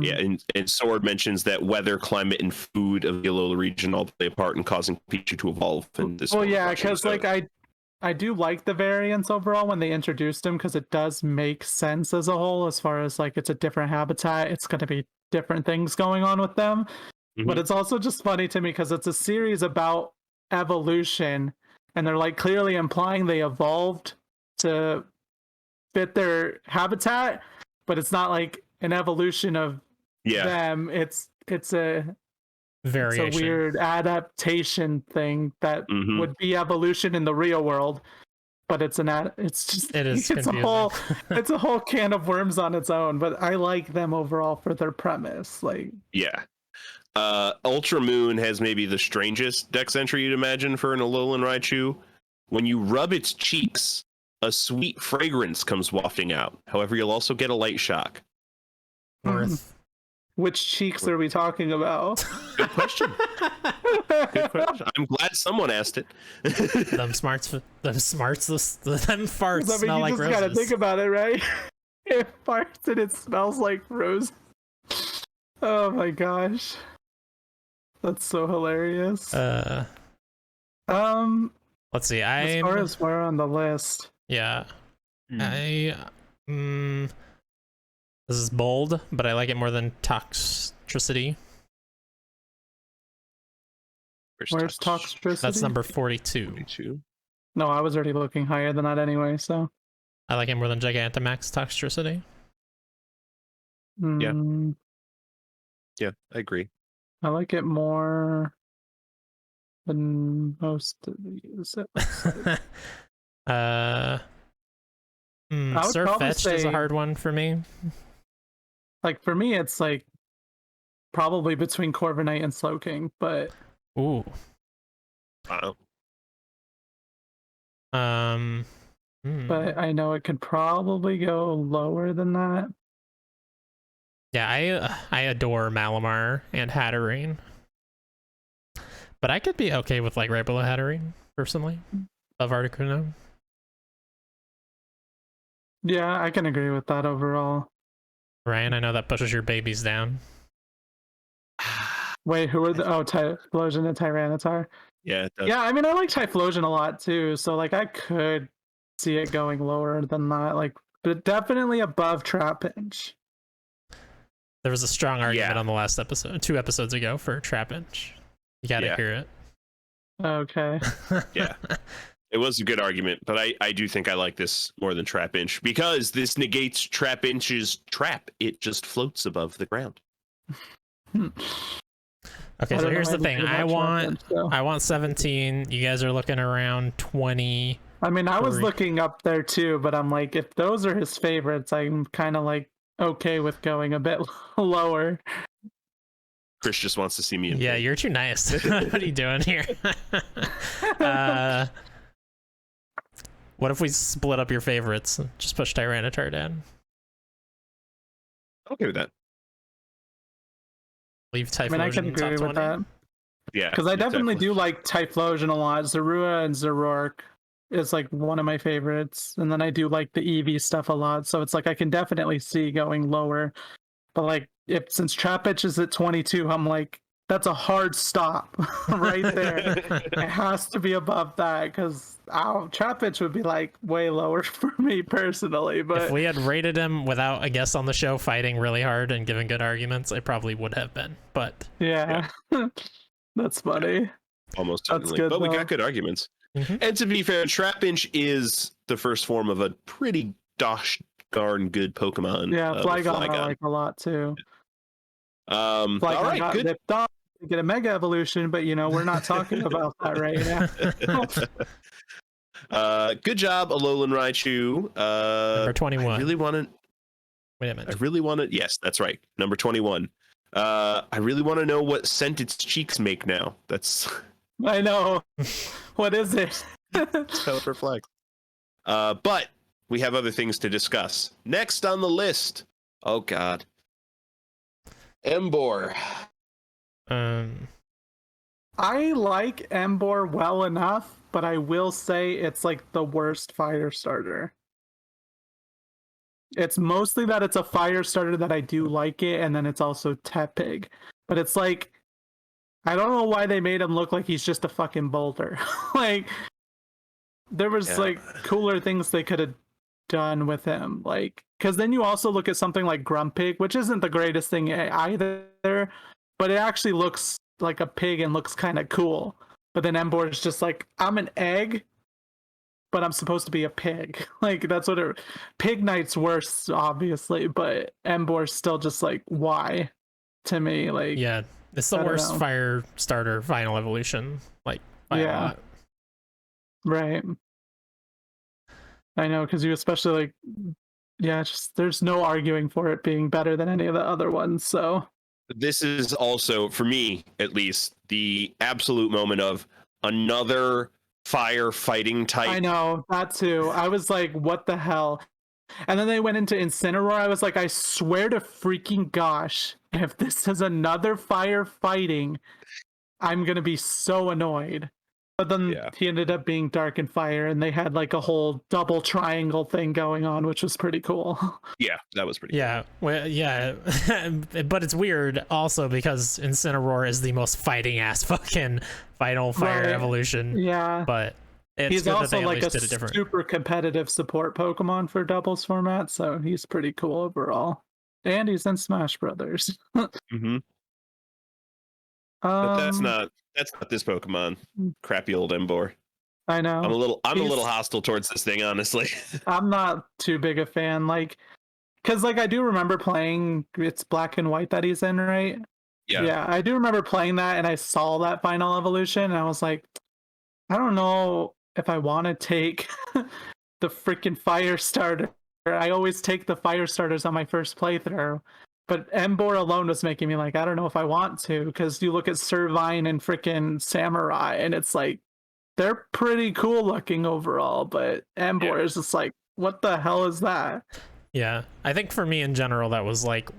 Yeah, and Sword mentions that weather, climate, and food of the Alola region all play a part in causing Pikachu to evolve. In this
Well,
form of
yeah,
Raichu,
because
so-
like I do like the variants overall when they introduced him because it does make sense as a whole as far as like it's a different habitat, it's going to be different things going on with them. But
Mhm.
it's also just funny to me because it's a series about evolution and they're like clearly implying they evolved to fit their habitat, but it's not like an evolution of
yeah,
them. It's a
Variation.
It's a weird adaptation thing that
Mhm.
would be evolution in the real world, but it's it's just
It is
it's
confusing.
it's a whole can of worms on its own. But I like them overall for their premise. Like,
yeah. Ultra Moon has maybe the strangest dex entry you'd imagine for an Alolan Raichu. When you rub its cheeks, a sweet fragrance comes wafting out. However, you'll also get a light shock.
Worth.
which cheeks are we talking about?
Good question. Good question. I'm glad someone asked it.
them farts
I mean,
smell
you
like
just
roses.
gotta think about it, right? It farts and it smells like rose. Oh my gosh, that's so hilarious.
Let's see.
As far as where on the list,
Yeah. This is bold, but I like it more than Toxtricity.
where's Toxtricity?
That's number 42.
42.
No, I was already looking higher than that anyway. So
I like it more than Gigantamax Toxtricity.
Yeah.
mm,
Yeah, I agree.
I like it more than most of these. I would
Surf
probably
Fetched is
say-
a hard one for me.
Like for me, it's like probably between Corviknight and Slowking, but
Ooh.
Wow.
but I know it could probably go lower than that.
Yeah, I adore Malamar and Hatterene. But I could be okay with like right below Hatterene, personally. Of Articuno.
Yeah, I can agree with that overall.
Ryan, I know that pushes your babies down.
Wait, who are the Typhlosion and Tyranitar?
Yeah, it does.
Yeah, I mean I like Typhlosion a lot too, so like I could see it going lower than that, like but definitely above Trapinch.
There was a strong argument
Yeah.
on the last episode, 2 episodes ago, for Trapinch. You gotta
Yeah.
hear it.
Okay.
Yeah. It was a good argument, but I do think I like this more than Trapinch because this negates Trapinch's trap. It just floats above the ground.
Okay,
I
so
don't know
here's the thing.
anything
I
about
want
Trapinch, so.
I want 17. You guys are looking around 20.
I mean, I was
Three.
looking up there too, but I'm like, if those are his favorites, I'm kind of like okay with going a bit lower.
Chris just wants to see me in
Yeah,
pain.
you're too nice. What are you doing here? What if we split up your favorites? Just push Tyranitar down.
Okay with that.
Leave Typhlosion
I mean, I can
top
agree
20.
with that.
Yeah,
Because I definitely
Typhlosion.
do like Typhlosion a lot. Zorua and Zoroark is like one of my favorites. And then I do like the Eevee stuff a lot. So it's like I can definitely see going lower. But like if since Trapinch is at 22, I'm like, that's a hard stop right there. It has to be above that because Trapinch would be like way lower for me personally. But
If we had rated him without a guest on the show fighting really hard and giving good arguments, it probably would have been. But
yeah. That's funny.
Almost
That's
certainly.
good,
But we
though.
got good arguments.
Mhm.
And to be fair, Trapinch is the first form of a pretty gosh darn good Pokemon.
Yeah,
with
Flygon I like a lot too.
All
Flygon
right,
got
good.
ripped off to get a Mega Evolution, but we're not talking about that right now.
Good job, Alolan Raichu.
Number 21.
I really want to.
Wait a minute.
I really want to. Yes, that's right. Number 21. I really want to know what scent its cheeks make now. That's
I know. What is it?
so perplexed. But we have other things to discuss. Next on the list. Oh God. Embor.
I like Emboar well enough, but I will say it's like the worst fire starter. It's mostly that it's a fire starter that I do like it, and then it's also tepig. But it's like, I don't know why they made him look like he's just a fucking boulder. Like, there was like cooler things they could have done with him. Like, because then you also look at something like Grumpig, which isn't the greatest thing either, but it actually looks like a pig and looks kind of cool. But then Emboar is just like, I'm an egg, but I'm supposed to be a pig. Like, that's what it. Pig Knight's worse, obviously, but Emboar's still just like, why? To me, like,
Yeah, it's the
I don't
worst
know.
fire starter final evolution. Like, by a lot.
right. I know, because you especially like, yeah, just there's no arguing for it being better than any of the other ones. So
This is also, for me at least, the absolute moment of another fire fighting type.
I know that too. I was like, what the hell? And then they went into Incineroar. I was like, I swear to freaking gosh, if this is another fire fighting, I'm gonna be so annoyed. But then he ended up being Dark and Fire, and they had like a whole double triangle thing going on, which was pretty cool.
Yeah, that was pretty
Yeah, well, yeah, but it's weird also because Incineroar is the most fighting ass fucking final fire
Right.
evolution.
Yeah.
But it's
He's
good that
also
they at
like a
least did it different.
super competitive support Pokemon for doubles format, so he's pretty cool overall. And he's in Smash Brothers.
Mm-hmm. But that's not this Pokemon. Crappy old Embor.
I know.
I'm a little hostile towards this thing, honestly.
I'm not too big a fan, like, because like I do remember playing. It's Black and White that he's in, right? Yeah, I do remember playing that, and I saw that final evolution, and I was like, I don't know if I want to take the freaking fire starter. I always take the fire starters on my first playthrough, but Embor alone was making me like, I don't know if I want to, because you look at Servine and freaking Samurai, and it's like they're pretty cool looking overall, but Embor is just like, what the hell is that?
Yeah, I think for me in general, that was like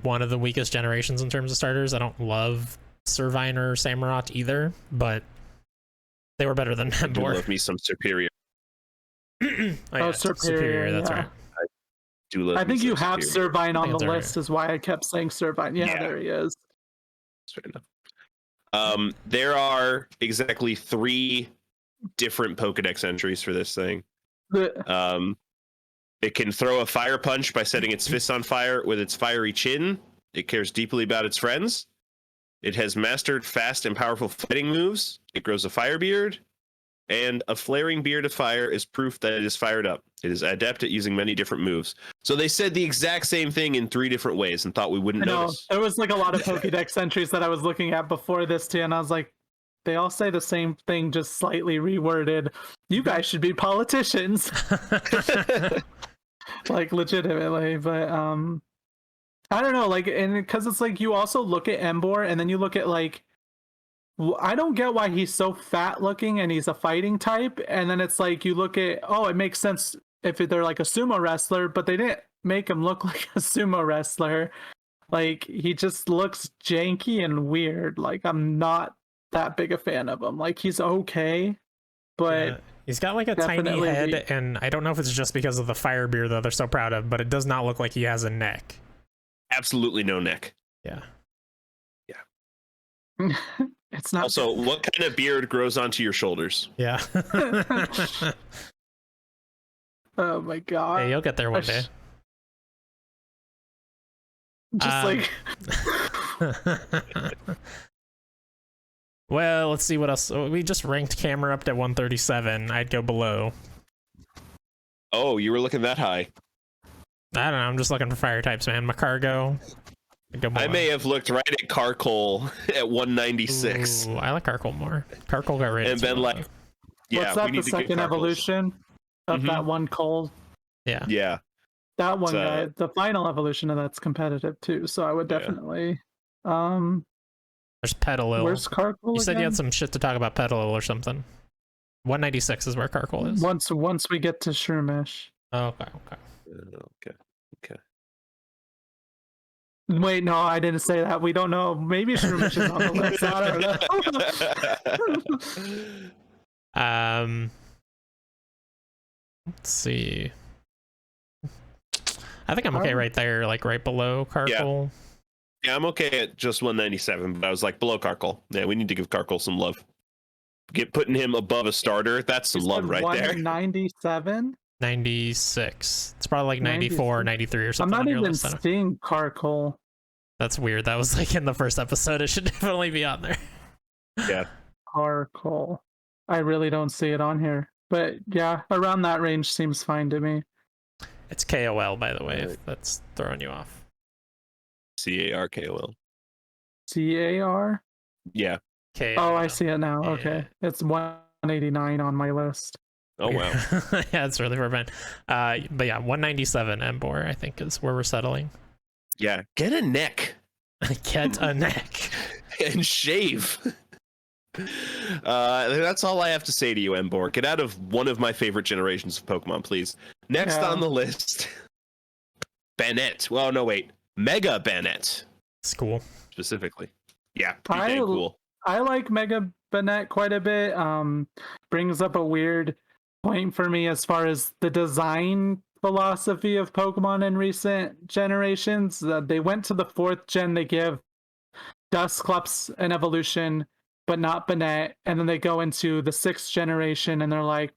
one of the weakest generations in terms of starters. I don't love Servine or Samurott either, but they were better than
I do
Embor.
love me some Superior.
yeah,
Superior,
that's
yeah.
right.
Do love
I
me
think you
some
have
Superior.
Servine on the
That's all right.
list, is why I kept saying Servine. Yeah,
Yeah.
there he is.
Fair enough. There are exactly 3 different Pokedex entries for this thing. It can throw a fire punch by setting its fist on fire with its fiery chin. It cares deeply about its friends. It has mastered fast and powerful fighting moves. It grows a fire beard. And a flaring beard of fire is proof that it is fired up. It is adept at using many different moves. So they said the exact same thing in 3 different ways and thought we wouldn't
I know.
notice.
There was like a lot of Pokédex entries that I was looking at before this too, and I was like, they all say the same thing, just slightly reworded. You guys should be politicians. Like, legitimately. But I don't know, like, and because it's like you also look at Embor and then you look at like I don't get why he's so fat looking and he's a fighting type. And then it's like you look at, oh, it makes sense if they're like a sumo wrestler, but they didn't make him look like a sumo wrestler. Like he just looks janky and weird. Like I'm not that big a fan of him. Like he's okay, but
Yeah. He's got like a tiny head, and I don't know if it's just because of the fire beard that they're so proud of, but it does not look like he has a neck.
Absolutely no neck.
Yeah.
it's not.
Also, what kind of beard grows onto your shoulders?
Yeah.
Oh my god.
Hey, you'll get there one day.
Just like
well, let's see what else. We just ranked camera up to 137. I'd go below.
Oh, you were looking that high.
I don't know. I'm just looking for fire types, man. Macargo. I'd go below.
I may have looked right at Carcol at 196.
Ooh, I like Carcol more. Carcol got rated.
And been like, yeah,
what's that?
we need
The
to get
second
Carcols.
evolution of that one Cole.
Yeah.
Yeah.
That one
So-
guy, the final evolution of that's competitive too. So I would
Yeah.
definitely.
There's Petalil.
Where's Carcol?
You said you
again?
had some shit to talk about Petalil or something. 196 is where Carcol is.
Once we get to Shroomish.
Oh, okay, okay.
Okay.
Wait, no, I didn't say that. We don't know. Maybe Shroomish is on the list. I don't know.
Let's see. I think I'm okay right there, like right below Carcol.
Yeah, I'm okay at just 197, but I was like below Carcol. Yeah, we need to give Carcol some love. Putting him above a starter, that's some
You
love
said
right there.
197?
96. It's probably like 94 or 93 or
I'm
something
not
on your
even
list. I don't-
seeing Carcol.
That's weird. That was like in the first episode. It should definitely be on there.
Yeah.
Carcol. I really don't see it on here. But yeah, around that range seems fine to me.
It's KOL, by the way, if that's throwing you off.
CARKOL.
CAR?
Yeah.
KOL.
Oh, I see it now.
Yeah.
Okay. It's 189 on my list.
Oh, wow.
Yeah, it's really far behind. But yeah, 197 Embor, I think, is where we're settling.
Yeah. Get a neck
Get a neck.
and shave. That's all I have to say to you, Embor. Get out of one of my favorite generations of Pokemon, please. Next
Yeah.
on the list, Bennett. Well, no, wait. Mega Bennett,
It's cool.
specifically. Yeah, pretty dang cool.
I like Mega Bennett quite a bit. Brings up a weird point for me as far as the design philosophy of Pokemon in recent generations. They went to the 4th gen, they give Dusclops an evolution, but not Bennett. And then they go into the 6th generation and they're like,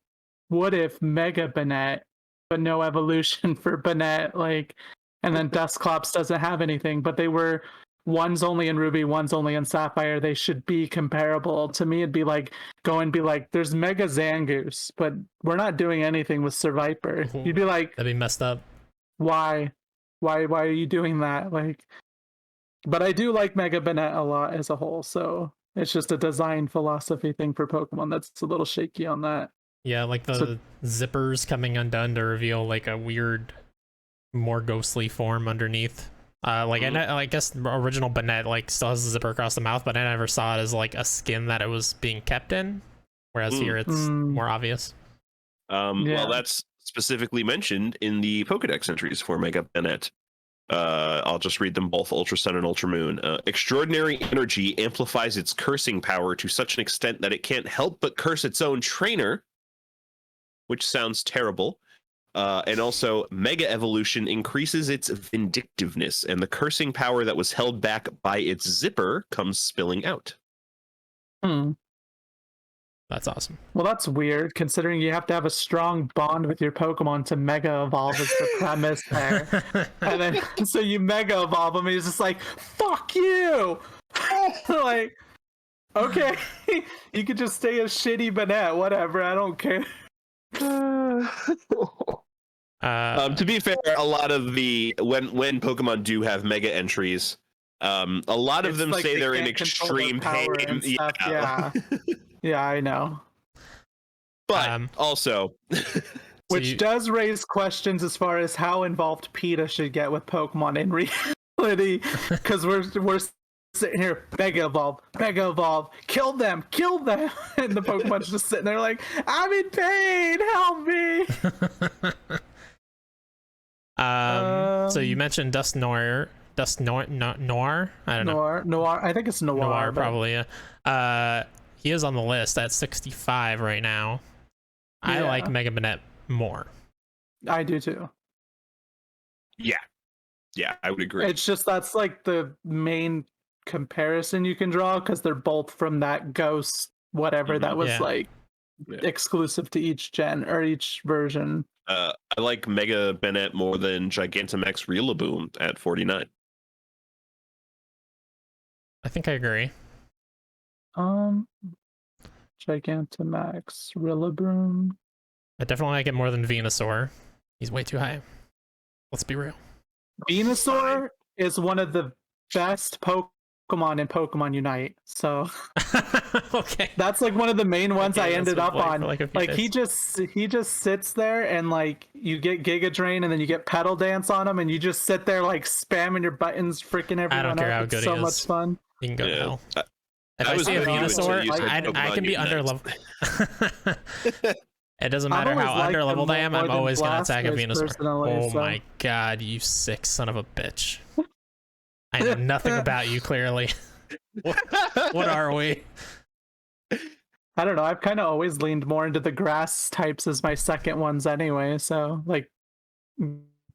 what if Mega Bennett, but no evolution for Bennett? Like, and then Dusclops doesn't have anything, but they were one's only in Ruby, one's only in Sapphire. They should be comparable. To me, it'd be like there's Mega Zangoose, but we're not doing anything with Sir Viper.
Ooh.
You'd be like,
That'd be messed up.
why are you doing that? Like, but I do like Mega Bennett a lot as a whole. So it's just a design philosophy thing for Pokemon that's a little shaky on that.
Yeah, like the
So-
zippers coming undone to reveal like a weird, more ghostly form underneath. I guess the original Bennett like still has the zipper across the mouth, but I never saw it as like a skin that it was being kept in. Whereas here it's more obvious.
Yeah.
Well, that's specifically mentioned in the Pokedex entries for Mega Bennett. I'll just read them both: Ultra Sun and Ultra Moon. Extraordinary energy amplifies its cursing power to such an extent that it can't help but curse its own trainer, which sounds terrible. And also, Mega Evolution increases its vindictiveness, and the cursing power that was held back by its zipper comes spilling out.
That's awesome.
Well, that's weird considering you have to have a strong bond with your Pokemon to Mega Evolve as the premise there. And then so you Mega Evolve them and he's just like, fuck you! Like, okay, you could just stay a shitty Bennett, whatever, I don't care.
To be fair, a lot of the when Pokemon do have Mega entries, a lot of
It's
them
like
say
they
they're in
can't control their
extreme
power
pain.
and stuff, yeah. Yeah, I know.
But also,
Which does raise questions as far as how involved PETA should get with Pokemon in reality, because we're sitting here, Mega Evolve, kill them, and the Pokemon's just sitting there like, I'm in pain, help me.
So you mentioned Noir. I don't know.
Noir. I think it's Noir. But...
probably. Yeah. He is on the list at 65 right now. I like Mega Banette more.
I do too.
Yeah, I would agree.
It's just that's like the main comparison you can draw because they're both from that Ghost whatever that was exclusive to each gen or each version.
I like Mega Banette more than Gigantamax Rillaboom at 49.
I think I agree.
Gigantamax Rillaboom.
I definitely like it more than Venusaur. He's way too high. Let's be real.
Venusaur is one of the best Pokemon in Pokemon Unite. So
okay,
that's like one of the main ones I ended up on.
Like
he just sits there and like you get Giga Drain and then you get Pedal Dance on him and you just sit there like spamming your buttons, freaking everyone
I don't care
up.
how
It's
good
so
he is.
much fun.
You can go to hell. If
I
I
was
see a
gonna do it until
Venusaur,
you said
I can be
Pokemon
under
Unite.
level. It doesn't matter
I've always
how
liked
under
them
leveled I am. I'm
more than
always gonna attack a
Blastoise
Venusaur.
personally,
Oh
so-
my god, you sick son of a bitch! I know nothing about you. Clearly, what are we?
I don't know. I've kind of always leaned more into the grass types as my second ones anyway. So like,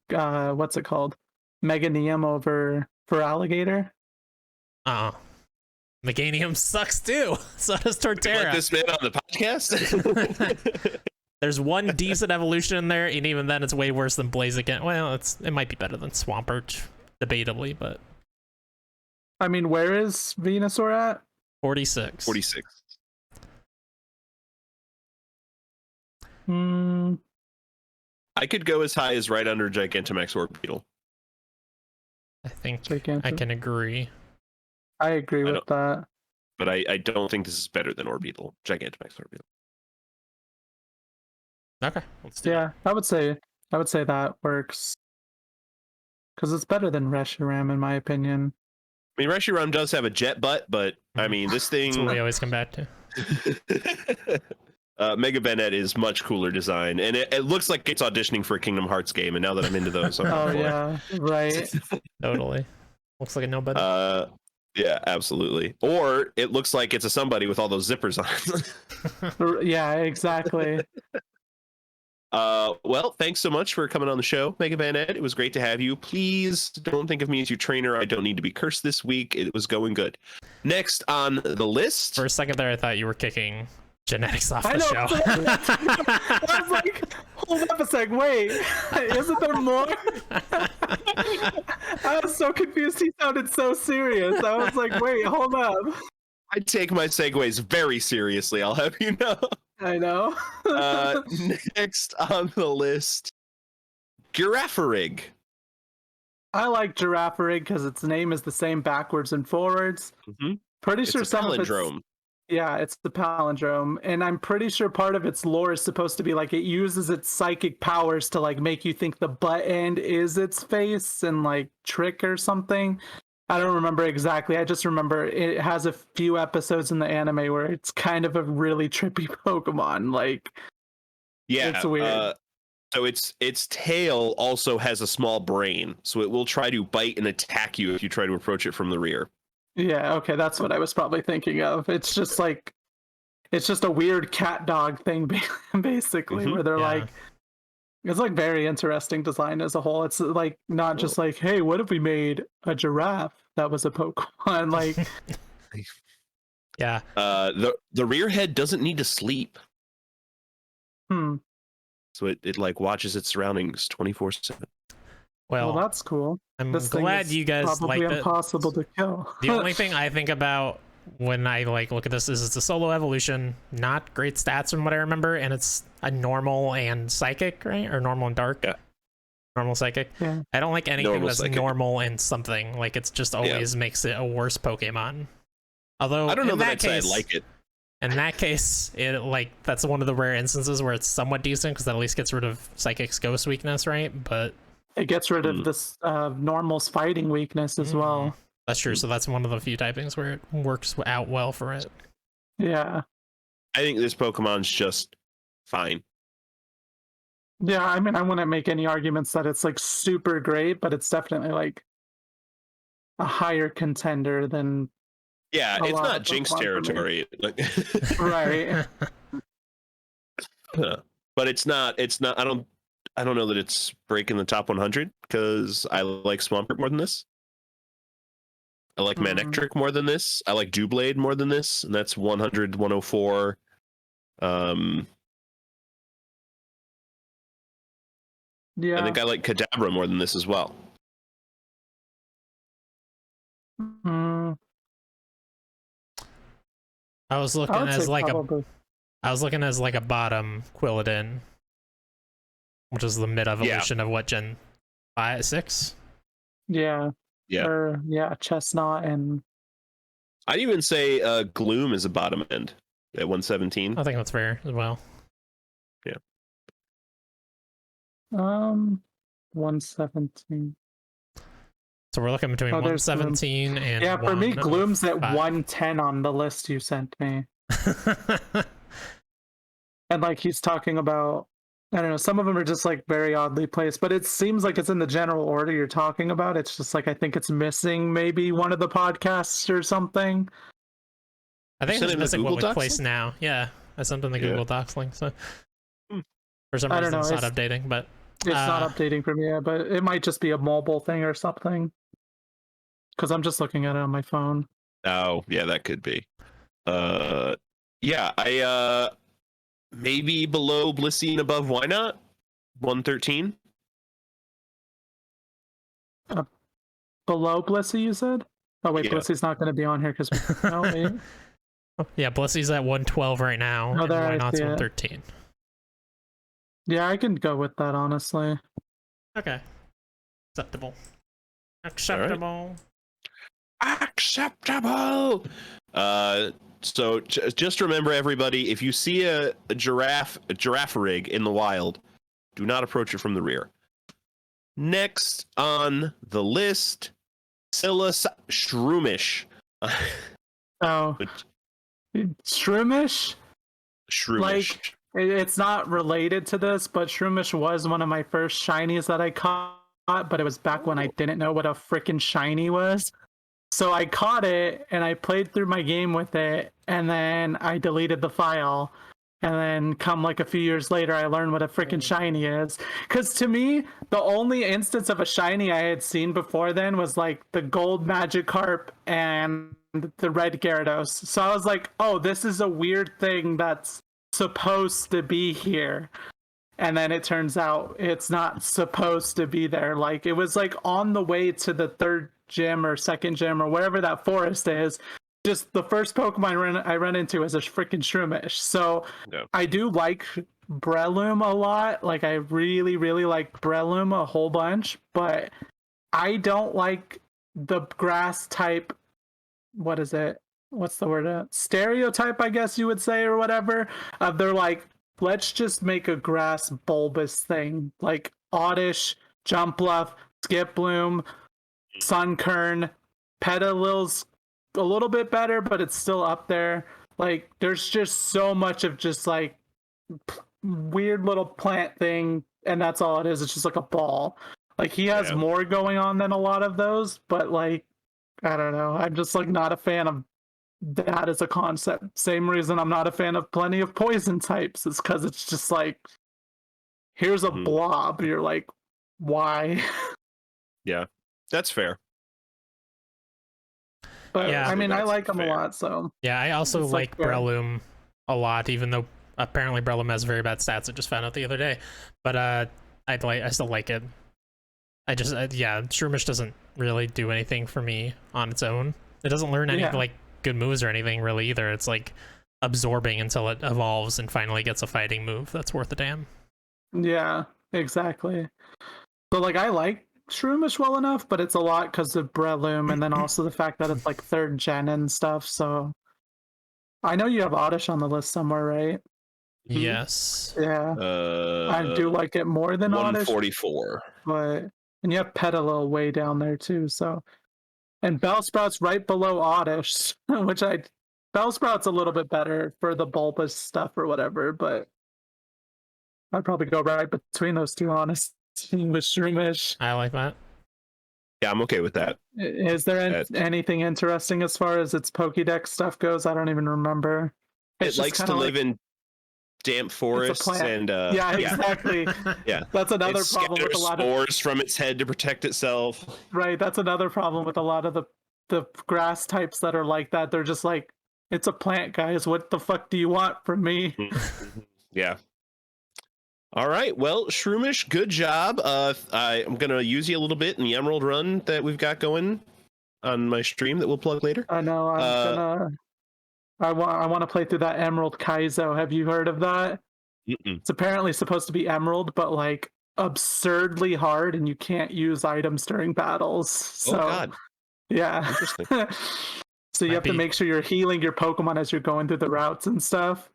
what's it called? Meganium over for Alligator.
Meganium sucks too. So does Torterra.
Like this man on the podcast.
There's one decent evolution in there, and even then, it's way worse than Blaziken. Well, it might be better than Swampert, debatably, but
I mean, where is Venusaur at?
46.
46. I could go as high as right under Gigantamax Orbeetle.
I think
Gigantic.
I can agree.
I agree with that.
But I don't think this is better than Orbeetle. Gigantamax Orbeetle.
Okay, let's do it.
Yeah, I would say that works because it's better than Reshiram in my opinion.
I mean, Reshiram does have a jet butt, but I mean, this thing.
That's what we always come back to.
Mega Banette is much cooler design, and it looks like it's auditioning for a Kingdom Hearts game. And now that I'm into those, I'm
Oh yeah, right.
Totally. Looks like a nobody.
Yeah, absolutely. Or it looks like it's a somebody with all those zippers on.
Yeah, exactly.
Well, thanks so much for coming on the show, Mega Banette. It was great to have you. Please don't think of me as your trainer. I don't need to be cursed this week. It was going good. Next on the list.
For a second there, I thought you were kicking genetics off
I
the
know.
show.
I was like, hold up a sec. Wait, isn't there more? I was so confused. He sounded so serious. I was like, wait, hold up.
I take my segues very seriously, I'll have you know.
I know.
Next on the list, Girafarig.
I like Girafarig because its name is the same backwards and forwards.
Mm-hmm.
Pretty
It's
sure
a
some of
palindrome.
it's the palindrome, and I'm pretty sure part of its lore is supposed to be like it uses its psychic powers to like make you think the butt end is its face and like trick or something. I don't remember exactly. I just remember it has a few episodes in the anime where it's kind of a really trippy Pokemon. Like,
Yeah,
it's weird.
So its tail also has a small brain, so it will try to bite and attack you if you try to approach it from the rear.
Yeah, okay, that's what I was probably thinking of. It's just like, it's just a weird cat dog thing, basically,
Mhm.
where they're
Yeah.
like, it's like very interesting design as a whole. It's like not just like, hey, what if we made a giraffe that was a Pokemon? Like,
Yeah.
The rear head doesn't need to sleep, so it like watches its surroundings 24/7.
well,
Well,
that's cool.
I'm
This thing
glad
is
you guys
probably
like it.
impossible to kill.
The only thing I think about when I like look at this is it's a solo evolution, not great stats from what I remember, and it's a normal and psychic, right? Or normal and dark.
Yeah.
Normal psychic.
Yeah.
I don't like anything
Normal
that's
psychic.
normal and something. Like it's just always makes it a worse Pokemon. Although
I don't know
in
that
that
I'd say I
case,
like it.
in that case, it like that's one of the rare instances where it's somewhat decent because that at least gets rid of Psychic's ghost weakness, right? But
It gets rid of this normal's fighting weakness as well.
That's true. So that's one of the few typings where it works out well for it.
Yeah.
I think this Pokemon's just fine.
Yeah, I mean, I wouldn't make any arguments that it's like super great, but it's definitely like a higher contender than
Yeah,
a
it's
lot
not
of
Jinx
Pokemon for me.
territory. Like,
Right.
but it's not. I don't know that it's breaking the top 100 because I like Swampert more than this. I like Manectric more than this. I like Doublade more than this, and that's 100, 104.
Yeah.
I think I like Kadabra more than this as well.
Mm,
I was looking
I would
as
say
like
probably.
a bottom Quilladin, which is the mid evolution of what Gen 5, 6.
Yeah.
Yeah.
Or yeah, Chestnut and
I'd even say Gloom is a bottom end at 117.
I think that's fair as well.
117.
So we're looking between
Oh, there's Gloom.
117 and
Yeah, for me, Gloom's at
105.
110 on the list you sent me. And like he's talking about, I don't know, some of them are just like very oddly placed, but it seems like it's in the general order you're talking about. It's just like I think it's missing maybe one of the podcasts or something.
I think
Send
it's
in the
missing
Google
what we
Docs
placed
link?
now. Yeah, I sent in the
Yeah.
Google Docs link. So
Hmm.
for some
I
reason
don't
it's
know,
not updating, but
It's not updating for me, but it might just be a mobile thing or something. Because I'm just looking at it on my phone.
Oh, yeah, that could be. Yeah, I maybe below Blissey and above. Why not? 113.
Below Blissey, you said? Oh wait,
Yeah.
Blissey's not going to be on here because no, wait.
yeah, Blissey's at 112 right now.
Oh,
And
there
why
I
not's
see it.
113.
Yeah, I can go with that honestly.
Okay. Acceptable. Acceptable.
Acceptable. So just remember, everybody, if you see a giraffe rig in the wild, do not approach it from the rear. Next on the list, Silas Shroomish.
Oh, Shroomish?
Shroomish.
Like, it's not related to this, but Shroomish was one of my first shinies that I caught, but it was back when I didn't know what a freaking shiny was. So I caught it and I played through my game with it, and then I deleted the file. And then come like a few years later, I learned what a freaking shiny is. Because to me, the only instance of a shiny I had seen before then was like the gold Magikarp and the red Gyarados. So I was like, oh, this is a weird thing that's supposed to be here. And then it turns out it's not supposed to be there. Like it was like on the way to the third gym or second gym or wherever that forest is. Just the first Pokemon I run into is a freaking Shroomish. So
Yeah.
I do like Breloom a lot. Like I really, really like Breloom a whole bunch, but I don't like the grass type. What is it? What's the word? Stereotype, I guess you would say, or whatever. They're like, let's just make a grass bulbous thing, like Oddish, Jumpluff, Skiploom, Sunkern, Petalil's a little bit better, but it's still up there. Like, there's just so much of just like weird little plant thing, and that's all it is. It's just like a ball. Like, he has more going on than a lot of those, but like, I don't know. I'm just like not a fan of that as a concept. Same reason I'm not a fan of plenty of poison types is because it's just like, here's a blob. You're like, why?
Yeah, that's fair.
But
Yeah.
I mean, I like them
fair.
a lot. So
Yeah, I also
It's
like
like,
Breloom a lot, even though apparently Breloom has very bad stats. I just found out the other day. But I still like it. I just yeah, Shroomish doesn't really do anything for me on its own. It doesn't learn any like good moves or anything really either. It's like absorbing until it evolves and finally gets a fighting move that's worth a damn.
yeah, exactly. So like, I like Shroomish well enough, but it's a lot because of Breloom, and then also the fact that it's like third gen and stuff. So I know you have Oddish on the list somewhere, right?
Yes.
Yeah, I do like it more than Oddish,
144.
but and you have Petalil way down there too. So And Bellsprout's right below Oddish, which Bellsprout's a little bit better for the bulbous stuff or whatever, but I'd probably go right between those two, honestly, with Shroomish.
I like that.
Yeah, I'm okay with that.
Is there anything interesting as far as its Pokédex stuff goes? I don't even remember.
It likes to live in damp forests and
yeah, exactly.
Yeah,
that's another problem with a lot of
spores from its head to protect itself.
Right, that's another problem with a lot of the grass types that are like that. They're just like, it's a plant, guys. What the fuck do you want from me?
Yeah. All right. Well, Shroomish, good job. I'm gonna use you a little bit in the Emerald run that we've got going on my stream that we'll plug later.
I know. I want to play through that Emerald Kaizo. Have you heard of that? It's apparently supposed to be Emerald, but like absurdly hard, and you can't use items during battles. So,
oh God.
Yeah.
Interesting.
So you have to make sure you're healing your Pokemon as you're going through the routes and stuff.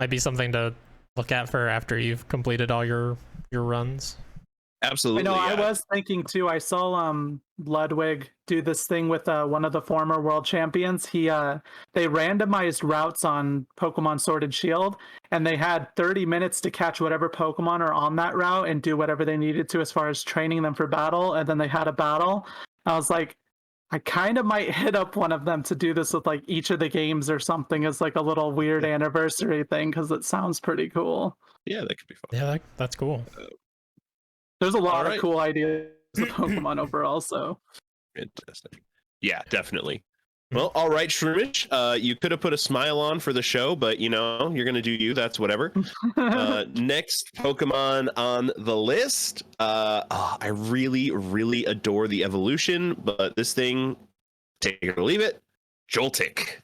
Might be something to look at for after you've completed all your runs.
Absolutely.
I know. Yeah. I was thinking too. I saw Ludwig do this thing with one of the former world champions. They randomized routes on Pokemon Sword and Shield, and they had 30 minutes to catch whatever Pokemon are on that route and do whatever they needed to as far as training them for battle. And then they had a battle. I was like, I kind of might hit up one of them to do this with like each of the games or something as like a little weird anniversary thing, because it sounds pretty cool.
Yeah, that could be fun.
Yeah, that's cool.
There's a lot of cool ideas of Pokemon overall, so
fantastic. Yeah, definitely. Well, all right, Shroomish, you could have put a smile on for the show, but you know, you're gonna do you. That's whatever. Next Pokemon on the list. I really, really adore the evolution, but this thing, take it or leave it, Joltik.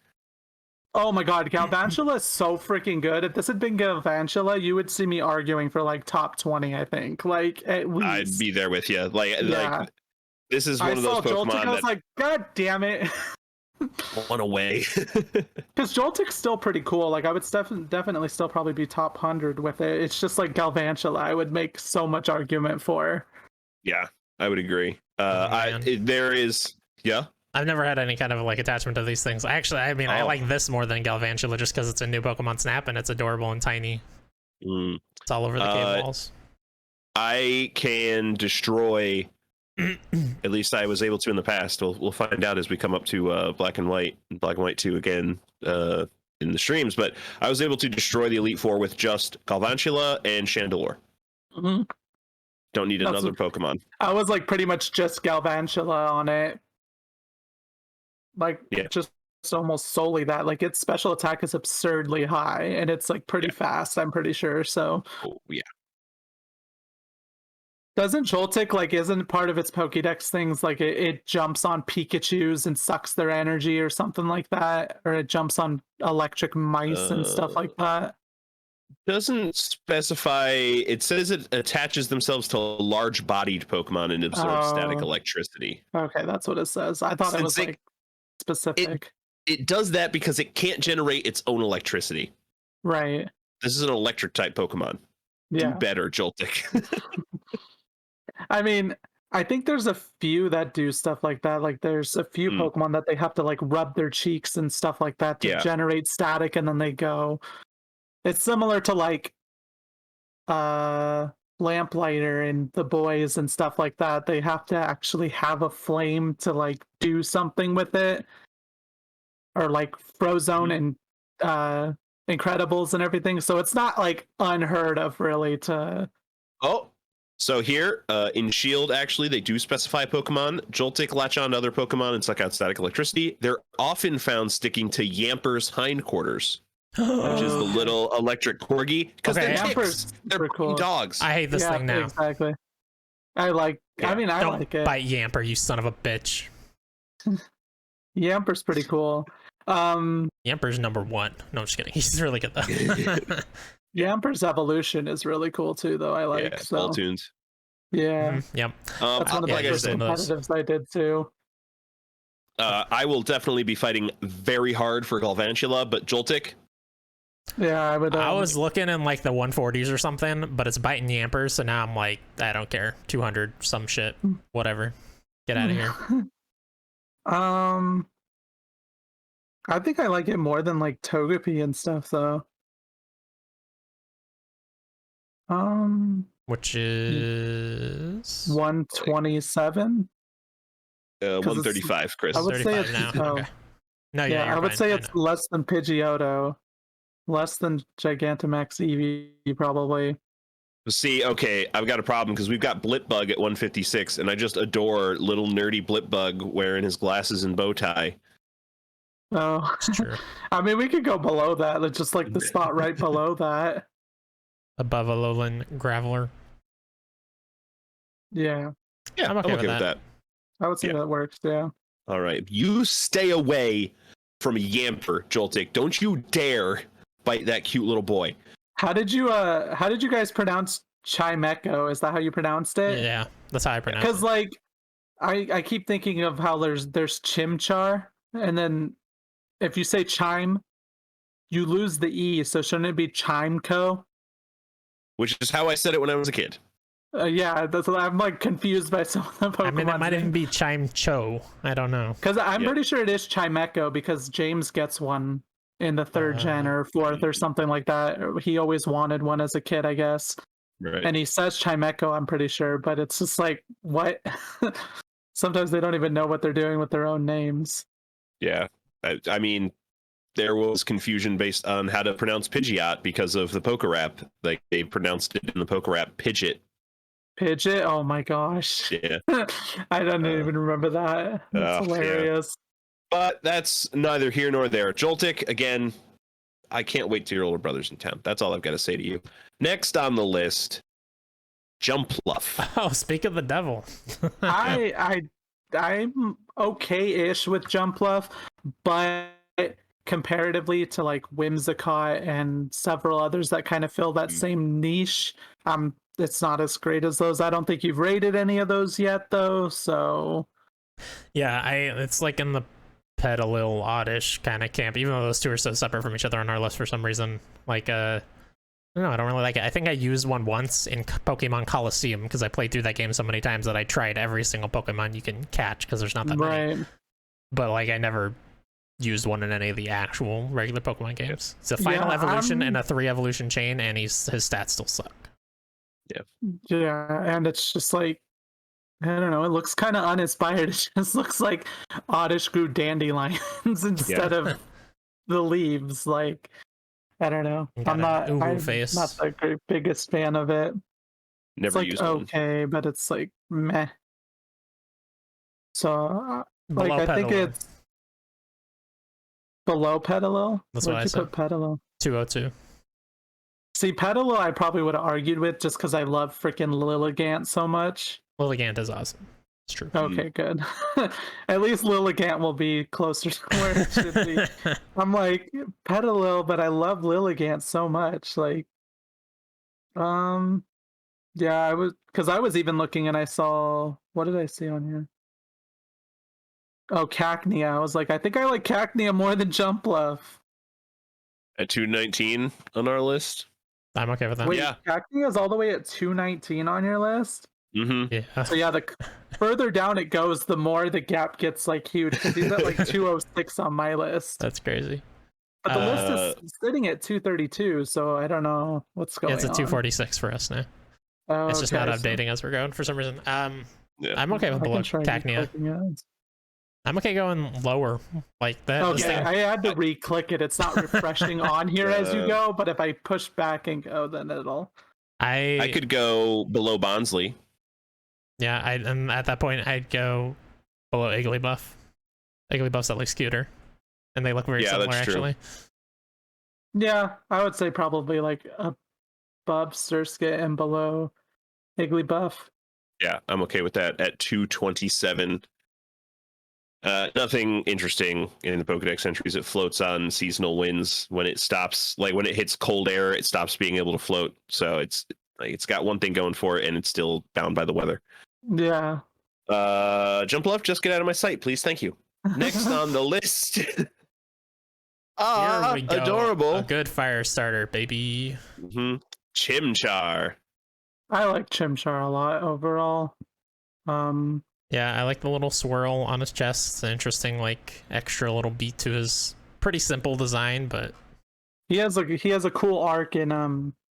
Oh my God, Galvantula is so freaking good. If this had been Galvantula, you would see me arguing for like top 20, I think. Like at least
I'd be there with you. Like this is one of those Pokemon
Joltik, I was like, God damn it.
One away.
Because Joltik's still pretty cool. Like I would definitely still probably be top 100 with it. It's just like Galvantula I would make so much argument for.
Yeah, I would agree. There is, yeah.
I've never had any kind of like attachment to these things. Actually, I mean, I like this more than Galvantula just because it's a new Pokemon Snap and it's adorable and tiny. It's all over the cave walls.
I can destroy. At least I was able to in the past. We'll find out as we come up to Black and White 2 again in the streams. But I was able to destroy the Elite Four with just Galvantula and Chandelure. Don't need another Pokemon.
I was like pretty much just Galvantula on it. Like just almost solely that. Like its special attack is absurdly high and it's like pretty fast, I'm pretty sure. So
yeah.
Doesn't Joltik, like, isn't part of its Pokédex things like it jumps on Pikachus and sucks their energy or something like that? Or it jumps on electric mice and stuff like that?
Doesn't specify. It says it attaches themselves to large-bodied Pokemon and absorbs static electricity.
Okay, that's what it says. I thought it was like specific.
It does that because it can't generate its own electricity.
Right.
This is an electric type Pokemon.
Yeah.
Do better, Joltik.
I mean, I think there's a few that do stuff like that. Like there's a few Pokemon that they have to like rub their cheeks and stuff like that to generate static and then they go. It's similar to like Lamplighter and the boys and stuff like that. They have to actually have a flame to like do something with it. Or like Frozone and Incredibles and everything. So it's not like unheard of really to
So here, in Shield, actually, they do specify Pokemon. Joltik latch on to other Pokemon and suck out static electricity. They're often found sticking to Yamper's hindquarters, which is the little electric corgi. Because they're cool dogs.
I hate this thing now.
Exactly. I like it.
Don't bite Yamper, you son of a bitch.
Yamper's pretty cool.
Yamper's number 1. No, I'm just kidding. He's really good though.
Yamper's evolution is really cool too, though. I like
Ball tunes.
Yeah.
Yep.
That's one of the first competitives I did too.
I will definitely be fighting very hard for Galvantula, but Joltik.
Yeah, I would.
I was looking in like the 140s or something, but it's biting Yampers, so now I'm like, I don't care. 200 some shit, whatever. Get out of here.
Um, I think I like it more than like Togepi and stuff, though. Um,
Which is
127.
135, Chris.
I would say
35
it's
now.
oh
Okay. No,
yeah,
you're
I would
fine.
say
I
it's
know.
less than Pidgeotto, less than Gigantamax Eevee, probably.
See, okay, I've got a problem because we've got Blipbug at 156, and I just adore little nerdy Blipbug wearing his glasses and bow tie.
Oh,
It's true.
I mean, we could go below that. It's just like the spot right below that.
Above a lowland graveler.
Yeah,
Yeah,
I'm okay with
with that.
I would say
Yeah.
that works. Yeah.
All right, you stay away from Yamper, Joltik. Don't you dare bite that cute little boy.
How did you guys pronounce Chimecho? Is that how you pronounced it?
Yeah, that's how I pronounce
Because
it.
like I keep thinking of how there's Chimchar, and then if you say chime, you lose the E, so shouldn't it be Chimeco?
Which is how I said it when I was a kid.
Yeah, I'm like confused by some of the Pokemon.
I mean, it might even be Chime Cho. I don't know.
Because I'm
Yeah.
pretty sure it is Chimecho because James gets one in the third gen or fourth or something like that. He always wanted one as a kid, I guess.
Right.
And he says Chimecho, I'm pretty sure, but it's just like, what? Sometimes they don't even know what they're doing with their own names.
Yeah. I mean, there was confusion based on how to pronounce Pidgeot because of the Pokerap. Like, they pronounced it in the Pokerap Pidgeot.
Pidgeot? Oh my gosh.
Yeah.
I don't even remember that. That's
yeah.
hilarious.
But that's neither here nor there. Joltik, again, I can't wait till your older brother's in town. That's all I've got to say to you. Next on the list, Jumpluff.
Oh, speak of the devil.
I'm okay-ish with Jumpluff, but comparatively to like Whimsicott and several others that kind of fill that same niche, it's not as great as those. I don't think you've rated any of those yet, though. So
Yeah, it's like in the Petalil Oddish kind of camp, even though those two are so separate from each other on our list for some reason. Like, I don't know, I don't really like it. I think I used one once in Pokemon Coliseum because I played through that game so many times that I tried every single Pokemon you can catch because there's not that many.
right.
But like, I never used one in any of the actual regular Pokemon games. It's a final
Yeah,
evolution and a 3 evolution chain, and his stats still suck.
Yeah, and it's just like, I don't know, it looks kind of uninspired. It just looks like Oddish grew dandelions instead of the leaves. Like, I don't know.
Got
I'm
an uwu face.
not the biggest fan of it.
Never
It's like
used one.
okay, but it's like meh. So, like,
Below
I think
Petalil.
it's below Petalil.
That's
Where'd
what I
you
said.
put Petalil?
202.
See, Petalil, I probably would have argued with just because I love freaking Lilligant so much.
Lilligant is awesome. It's true.
Okay, good. At least Lilligant will be closer to where it should be. I'm like Petalil, but I love Lilligant so much. Like, yeah, I was even looking and I saw, what did I see on here? Oh, Cacnea. I was like, I think I like Cacnea more than Jumpluff.
At 219 on our list.
I'm okay with that.
Wait,
Yeah.
Cacnea is all the way at 219 on your list?
Mm-hmm.
Yeah.
So yeah, the further down it goes, the more the gap gets like huge. Because he's at like 206 on my list.
That's crazy.
But the list is sitting at 232, so I don't know what's going on.
It's at 246 for us now.
Oh,
It's just not
okay,
updating as we're going for some reason.
Yeah.
I'm okay with
I
below
can try
Cacnea.
reclicking it.
I'm okay going lower like that. This
Okay,
thing-
I had to re-click it. It's not refreshing on here as you go, but if I push back and go, then it'll.
I could go below Bonsley.
Yeah, and at that point I'd go below Igglybuff. Igglybuff's at least cuter, and they look very
Yeah,
similar
that's true.
actually.
Yeah, I would say probably like above Surskit and below Igglybuff.
Yeah, I'm okay with that at 227. Nothing interesting in the Pokedex entries. It floats on seasonal winds. When it stops, like when it hits cold air, it stops being able to float. So it's got one thing going for it, and it's still bound by the weather.
Yeah.
Jumpluff, just get out of my sight, please. Thank you. Next on the list.
Here we go.
Adorable.
A good fire starter, baby.
Mm-hmm. Chimchar.
I like Chimchar a lot overall.
Yeah, I like the little swirl on his chest. It's an interesting, like, extra little beat to his pretty simple design, but
He has a cool arc in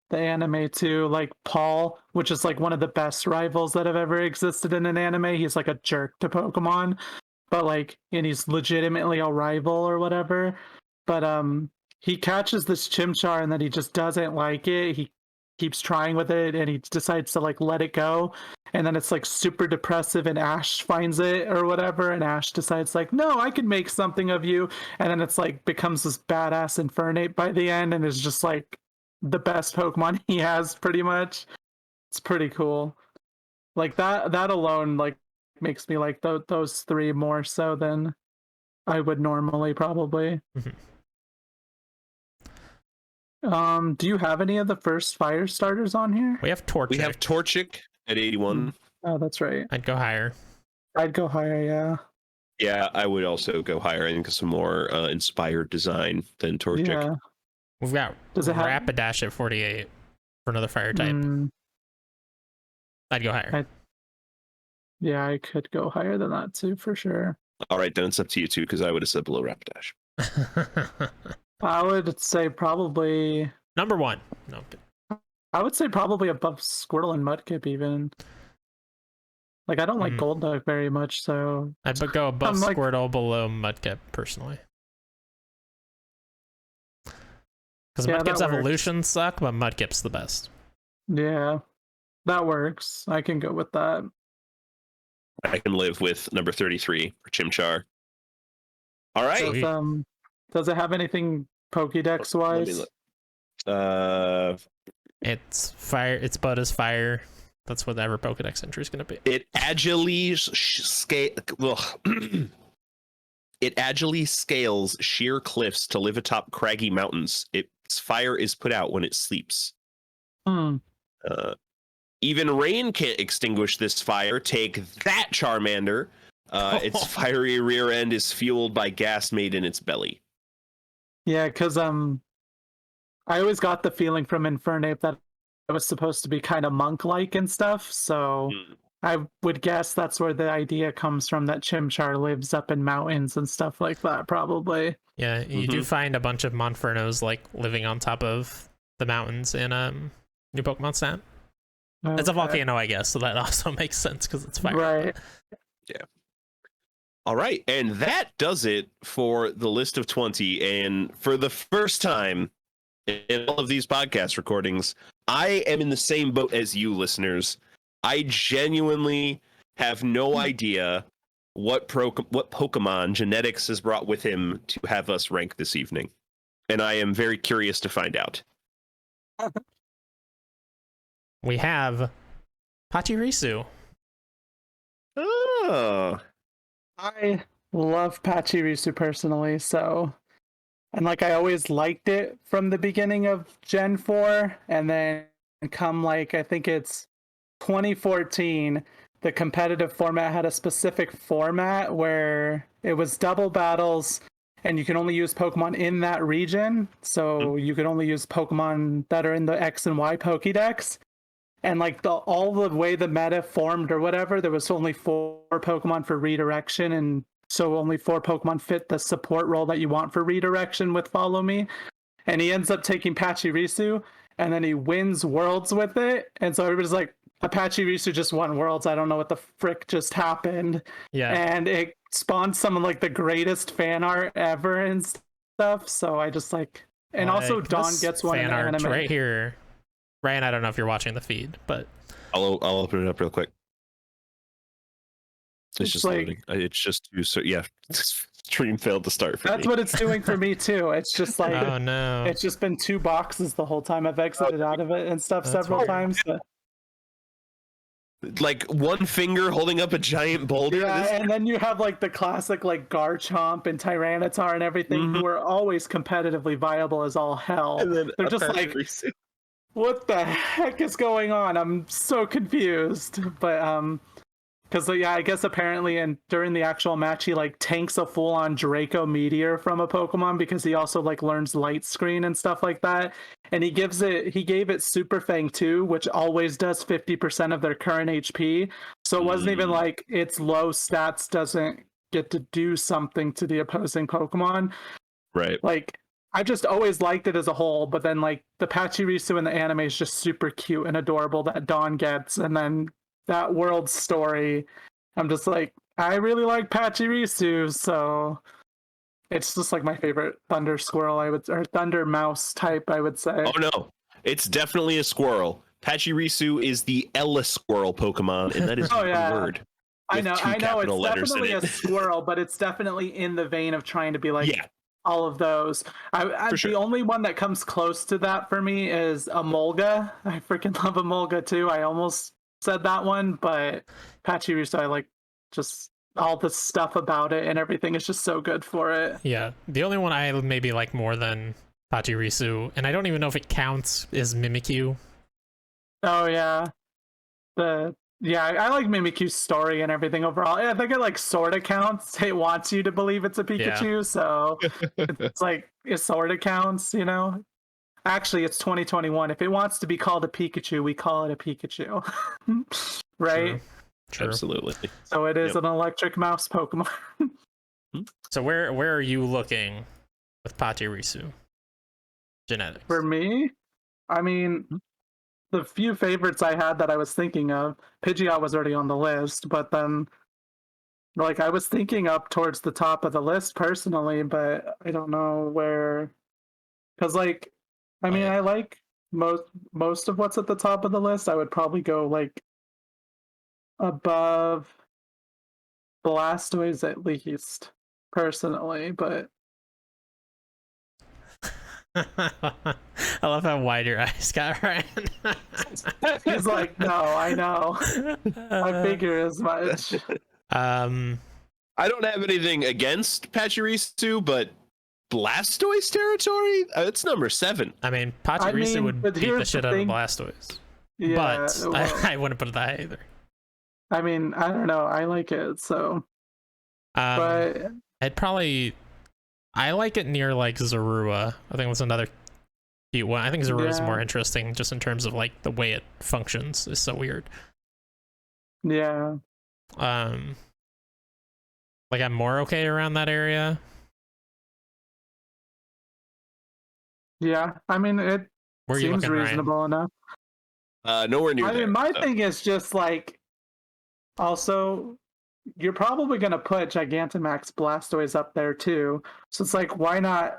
the anime too, like Paul, which is like one of the best rivals that have ever existed in an anime. He's like a jerk to Pokemon, but like, and he's legitimately a rival or whatever. But he catches this Chimchar and then he just doesn't like it. He keeps trying with it and he decides to like let it go. And then it's like super depressive and Ash finds it or whatever. And Ash decides like, no, I can make something of you. And then it's like becomes this badass Infernape by the end and is just like the best Pokemon he has pretty much. It's pretty cool. Like that alone like makes me like those three more so than I would normally probably. Do you have any of the first fire starters on here?
we have Torchic.
We have Torchic at 81.
Oh, that's right.
I'd go higher.
I'd go higher, yeah.
Yeah, I would also go higher. I think it's a more inspired design than Torchic.
Yeah.
We've got
Does it have
Rapidash at 48 for another fire type. I'd go higher.
Yeah, I could go higher than that too, for sure.
All right, then it's up to you too, because I would have said below Rapidash.
I would say probably
Number one. No.
I would say probably above Squirtle and Mudkip even. Like I don't like Golduck very much, so
I'd go above
I'm like-
Squirtle, below Mudkip, personally. Because
Yeah,
Mudkip's
that works.
evolutions suck, but Mudkip's the best.
yeah. That works. I can go with that.
I can live with number 33 for Chimchar. All right.
Does it have anything Pokédex
Let me
wise?
look.
It's fire. It's but as fire. That's whatever Pokedex entry is going to be.
It agilely it agilely scales sheer cliffs to live atop craggy mountains. Its fire is put out when it sleeps. Even rain can't extinguish this fire. Take that, Charmander. Its fiery rear end is fueled by gas made in its belly.
Yeah, because I always got the feeling from Infernape that it was supposed to be kind of monk-like and stuff. So I would guess that's where the idea comes from, that Chimchar lives up in mountains and stuff like that, probably.
Yeah, you do find a bunch of Monfernos like living on top of the mountains in New Pokemon Snap.
Okay.
It's a volcano, I guess, so that also makes sense because it's fire.
Right.
Yeah. All right, and that does it for the list of 20. And for the first time in all of these podcast recordings, I am in the same boat as you listeners. I genuinely have no idea what Pokemon genetics has brought with him to have us rank this evening. And I am very curious to find out.
We have Pachirisu.
Oh.
I love Pachirisu personally, so... And like I always liked it from the beginning of Gen 4, and then come like, I think it's 2014, the competitive format had a specific format where it was double battles and you can only use Pokemon in that region. So you could only use Pokemon that are in the X and Y Pokédex. And like all the way the meta formed or whatever, there was only 4 Pokemon for redirection, and so only 4 Pokemon fit the support role that you want for redirection with Follow Me. And he ends up taking Pachirisu, and then he wins Worlds with it. And so everybody's like, Pachirisu just won Worlds. I don't know what the frick just happened.
Yeah.
And it spawned some of like the greatest fan art ever and stuff. So I just like, and also Dawn
this
gets one in
fan
the
art
anime.
right here. Ryan, I don't know if you're watching the feed, but
I'll open it up real quick. It's just
like,
loading. It's just too, so yeah. Stream failed to start for
that's
me.
what it's doing for me too. It's just like,
oh no,
it's just been 2 boxes the whole time. I've exited out of it and stuff
That's
several
weird.
times. But...
Like one finger holding up a giant boulder.
Yeah,
This-
and then you have like the classic like Garchomp and Tyranitar and everything who are always competitively viable as all hell.
and then
They're
a
just like,
Pachirisu.
what the heck is going on? I'm so confused. But because yeah, I guess apparently and during the actual match he like tanks a full-on Draco Meteor from a Pokemon because he also like learns Light Screen and stuff like that. And he gave it Super Fang 2, which always does 50% of their current HP. So it wasn't even like its low stats doesn't get to do something to the opposing Pokemon.
Right.
Like, I just always liked it as a whole, but then like the Pachirisu in the anime is just super cute and adorable that Dawn gets, and then that world story, I'm just like, I really like Pachirisu, so it's just like my favorite Thunder Squirrel, or Thunder Mouse type, I would say.
Oh no, it's definitely a squirrel. Pachirisu is the Ella squirrel Pokemon, and that is one word.
I know,
It's
definitely a squirrel, but it's definitely in the vein of trying to be like all of those. The only one that comes close to that for me is Emolga. I freaking love Emolga too. I almost said that one, but Pachirisu, I like just all the stuff about it and everything is just so good for it.
Yeah, the only one I maybe like more than Pachirisu, and I don't even know if it counts, is Mimikyu.
Oh yeah, I like Mimikyu's story and everything overall. I think it like sort of counts. It wants you to believe it's a Pikachu, so it's like it sort of counts, you know. Actually, it's 2021. If it wants to be called a Pikachu, we call it a Pikachu, right?
True.
Absolutely.
So it is an electric mouse Pokemon.
So where are you looking with Pachirisu genetics?
For me, I mean, the few favorites I had that I was thinking of, Pidgeot was already on the list, but then like I was thinking up towards the top of the list personally, but I don't know where, because like, I mean, I like most of what's at the top of the list. I would probably go like above Blastoise at least, personally, but
I love how wide your eyes got, Ryan.
he's like, no, I know. I figure as much.
I don't have anything against Pachirisu, but Blastoise territory? It's number 7.
I mean, Pachirisu would beat the shit out of Blastoise.
Yeah,
but
well,
I wouldn't put it that high either.
I mean, I don't know. I like it, so. But
I like it near like Zorua. I think that's another cute one. I think Zorua is more interesting just in terms of like the way it functions is so weird.
Yeah.
Like I'm more okay around that area.
Yeah, I mean it seems reasonable enough.
Nowhere near.
I mean, my thing is just like, also, you're probably gonna put Gigantamax Blastoise up there too. So it's like, why not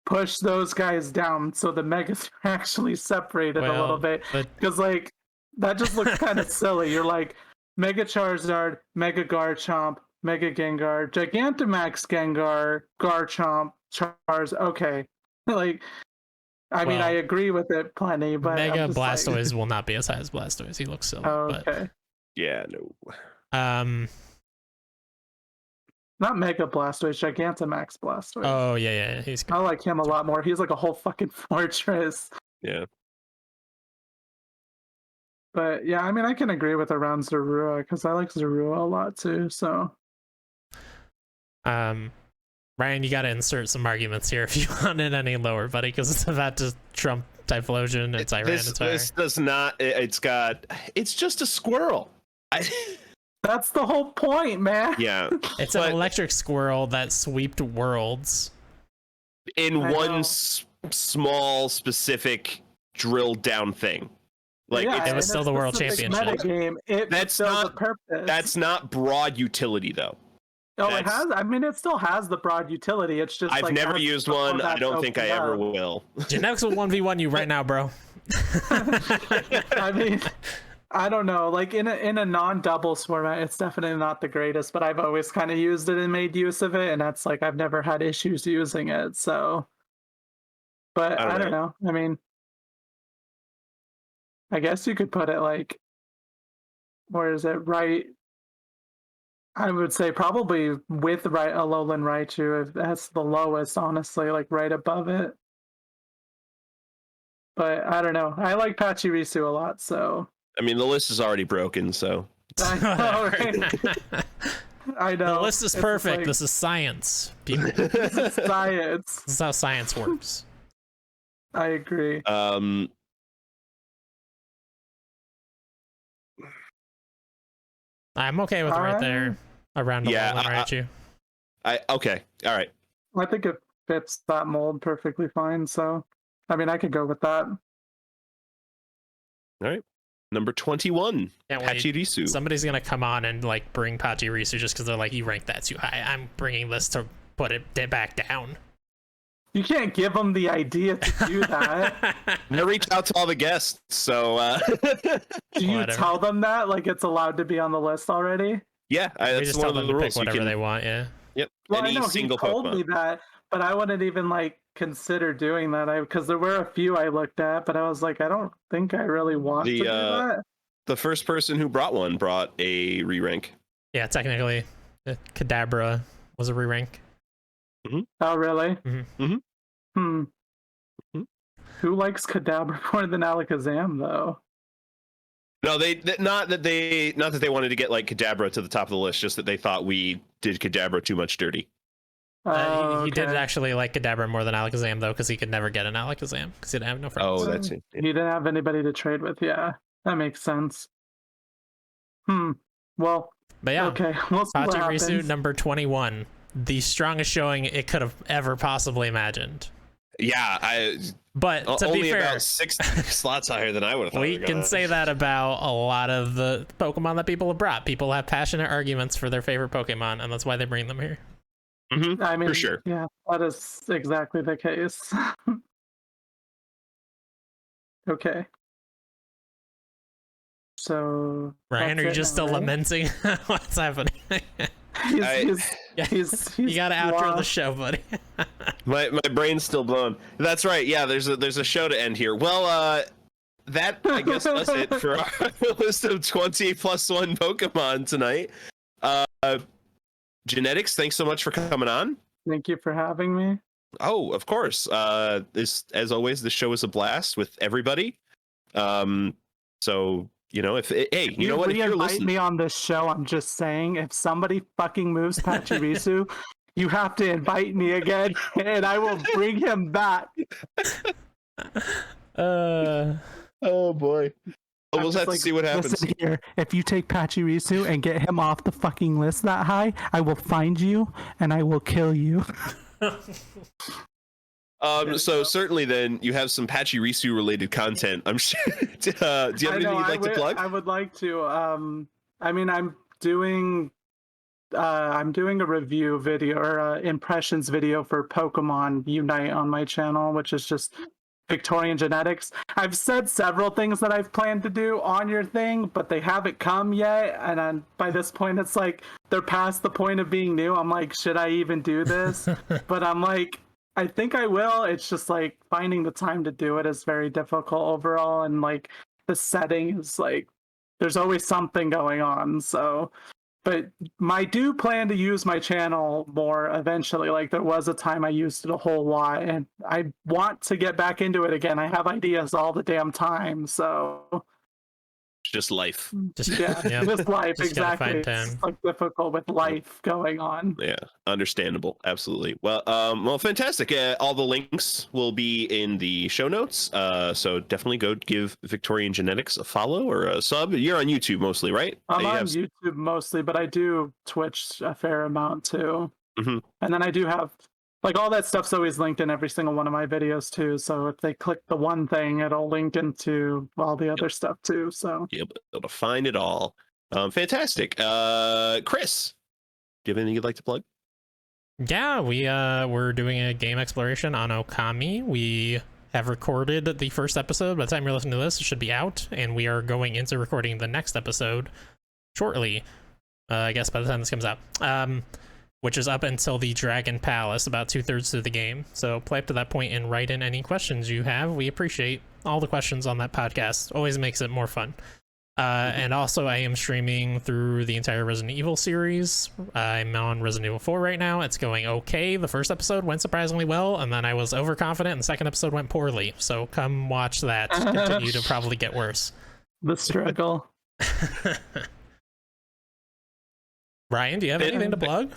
push those guys down so the Megas are actually separated a little bit? Because like that just looks kind of silly. You're like Mega Charizard, Mega Garchomp, Mega Gengar, Gigantamax Gengar, Garchomp, Charz. Okay, like. I mean, I agree with it plenty, but
Mega Blastoise will not be as high as Blastoise. He looks silly.
Okay.
But... Yeah, no.
Not Mega Blastoise, Gigantamax Blastoise.
Oh yeah, he's good.
I like him a lot more. He's like a whole fucking fortress.
Yeah.
But yeah, I mean, I can agree with around Zorua because I like Zorua a lot too. So.
Ryan, you got to insert some arguments here if you want it any lower, buddy, because it's about to trump Typhlosion and Tyranitar.
This does not. It's just a squirrel.
That's the whole point, man.
Yeah,
it's an electric squirrel that swept worlds
in one small, specific, drilled down thing. Like
it was still the world championship.
That's not broad utility though.
No, it has. I mean, it still has the broad utility. It's just
I've never used one. I don't think I ever will.
Genetics will 1v1 you right now, bro.
I mean, I don't know. Like in a non-doubles format, it's definitely not the greatest. But I've always kind of used it and made use of it, and that's like I've never had issues using it. So, but I don't know. I mean, I guess you could put it like, where is it? Right. I would say probably with Alolan Raichu, if that's the lowest, honestly, like right above it. But I don't know. I like Pachirisu a lot, so.
I mean, the list is already broken, so.
I know, right? I know.
The list is perfect. Like, this is science, people.
This is science.
This is how science works.
I agree.
I'm okay with right there around the
Yeah,
wall around you.
Okay, all right.
I think it fits that mold perfectly fine. So, I mean, I could go with that.
All right. Number 21,
Can't wait.
Pachirisu.
Somebody's gonna come on and like bring Pachirisu just because they're like, you ranked that too high. I'm bringing this to put it back down.
You can't give them the idea to do that.
I reached out to all the guests, so
Do you
Whatever.
tell them that like it's allowed to be on the list already?
yeah,
We
that's
just
one
tell
of
them
the
to pick
rules. You
whatever
can,
they want. Yeah.
yep,
Well, I
any
know he
single
told
Pokemon.
me that, but I wouldn't even like consider doing that. Because there were a few I looked at, but I was like, I don't think I really want to do that.
The first person who brought one brought a re-rank.
Yeah, technically, Kadabra was a re-rank.
Oh, really?
Mm-hmm.
Hmm. Who likes Kadabra more than Alakazam, though?
No, not that they wanted to get like Kadabra to the top of the list, just that they thought we did Kadabra too much dirty.
Oh,
He did
okay.
actually like Kadabra more than Alakazam though, because he could never get an Alakazam because he didn't have no friends.
Oh, that's it.
He didn't have anybody to trade with. Yeah, that makes sense. Well,
But yeah,
okay. We'll see what
Pachirisu
happens.
number 21, the strongest showing it could have ever possibly imagined.
Yeah,
But to
only
be fair,
about 6 slots higher than I would have thought.
we can say that about a lot of the Pokemon that people have brought. People have passionate arguments for their favorite Pokemon, and that's why they bring them here.
Mm-hmm,
I mean,
for sure.
Yeah, that is exactly the case. Okay. So
Ryan,
that's
are you
it
just
now,
still
right?
lamenting? What's happening?
He's
You gotta outro the
lost.
show, buddy.
My brain's still blown. That's right. Yeah, there's a show to end here. Well, that I guess does it for our list of 20 plus 1 Pokemon tonight. Genetics, thanks so much for coming on.
Thank you for having me.
Oh, of course. This, as always, the show is a blast with everybody. So if hey, you know what? If you're
Re-invite
listening,
me on this show. I'm just saying, if somebody fucking moves Pachirisu, you have to invite me again, and I will bring him back.
oh boy,
I'm
we'll
just
have to
like,
see what happens.
Listen here, if you take Pachirisu and get him off the fucking list that high, I will find you and I will kill you.
So certainly then you have some Pachirisu related content. I'm sure. Do you have anything you'd like to plug?
I would like to. I mean, I'm doing a review video or impressions video for Pokemon Unite on my channel, which is just Victorian genetics. I've said several things that I've planned to do on your thing, but they haven't come yet. And by this point, it's like they're past the point of being new. I'm like, should I even do this? But I'm like, I think I will. It's just like finding the time to do it is very difficult overall. And like the setting is like, there's always something going on. So, but I do plan to use my channel more eventually. Like there was a time I used it a whole lot and I want to get back into it again. I have ideas all the damn time. So
Just life.
Just
yeah, just life.
Just gotta
Exactly.
find
It's
time.
like difficult with life going on.
Yeah, understandable. Absolutely. Well, fantastic. All the links will be in the show notes. So definitely go give Victorian Genetics a follow or a sub. You're on YouTube mostly, right?
I'm
You
on
have-
YouTube mostly, but I do Twitch a fair amount too.
Mhm.
And then I do have like all that stuff's always linked in every single one of my videos too. So if they click the one thing, it'll link into all the other stuff too. So
You'll be able to find it all. Fantastic. Chris, do you have anything you'd like to plug?
Yeah, we're doing a game exploration on Okami. We have recorded the first episode. By the time you're listening to this, it should be out, and we are going into recording the next episode shortly. I guess by the time this comes out. Which is up until the Dragon Palace, about 2/3 through the game. So play up to that point and write in any questions you have. We appreciate all the questions on that podcast. Always makes it more fun. And also, I am streaming through the entire Resident Evil series. I'm on Resident Evil 4 right now. It's going okay. The first episode went surprisingly well, and then I was overconfident, and the second episode went poorly. So come watch that. Continue to probably get worse.
the struggle.
Ryan, do you have anything to plug?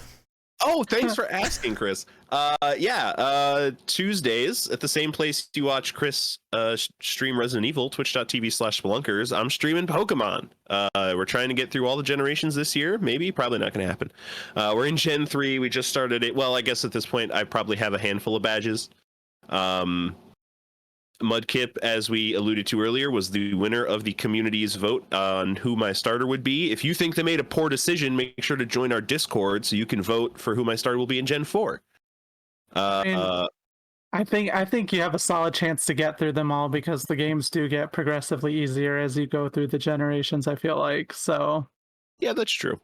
Oh, thanks for asking, Chris. Tuesdays at the same place you watch Chris stream Resident Evil, twitch.tv/spelunkers. I'm streaming Pokemon. We're trying to get through all the generations this year. Maybe, probably not going to happen. We're in Gen 3. We just started it. Well, I guess at this point, I probably have a handful of badges. Mudkip, as we alluded to earlier, was the winner of the community's vote on who my starter would be. If you think they made a poor decision, make sure to join our Discord so you can vote for who my starter will be in Gen 4.
I think you have a solid chance to get through them all because the games do get progressively easier as you go through the generations, I feel like. So
yeah, that's true.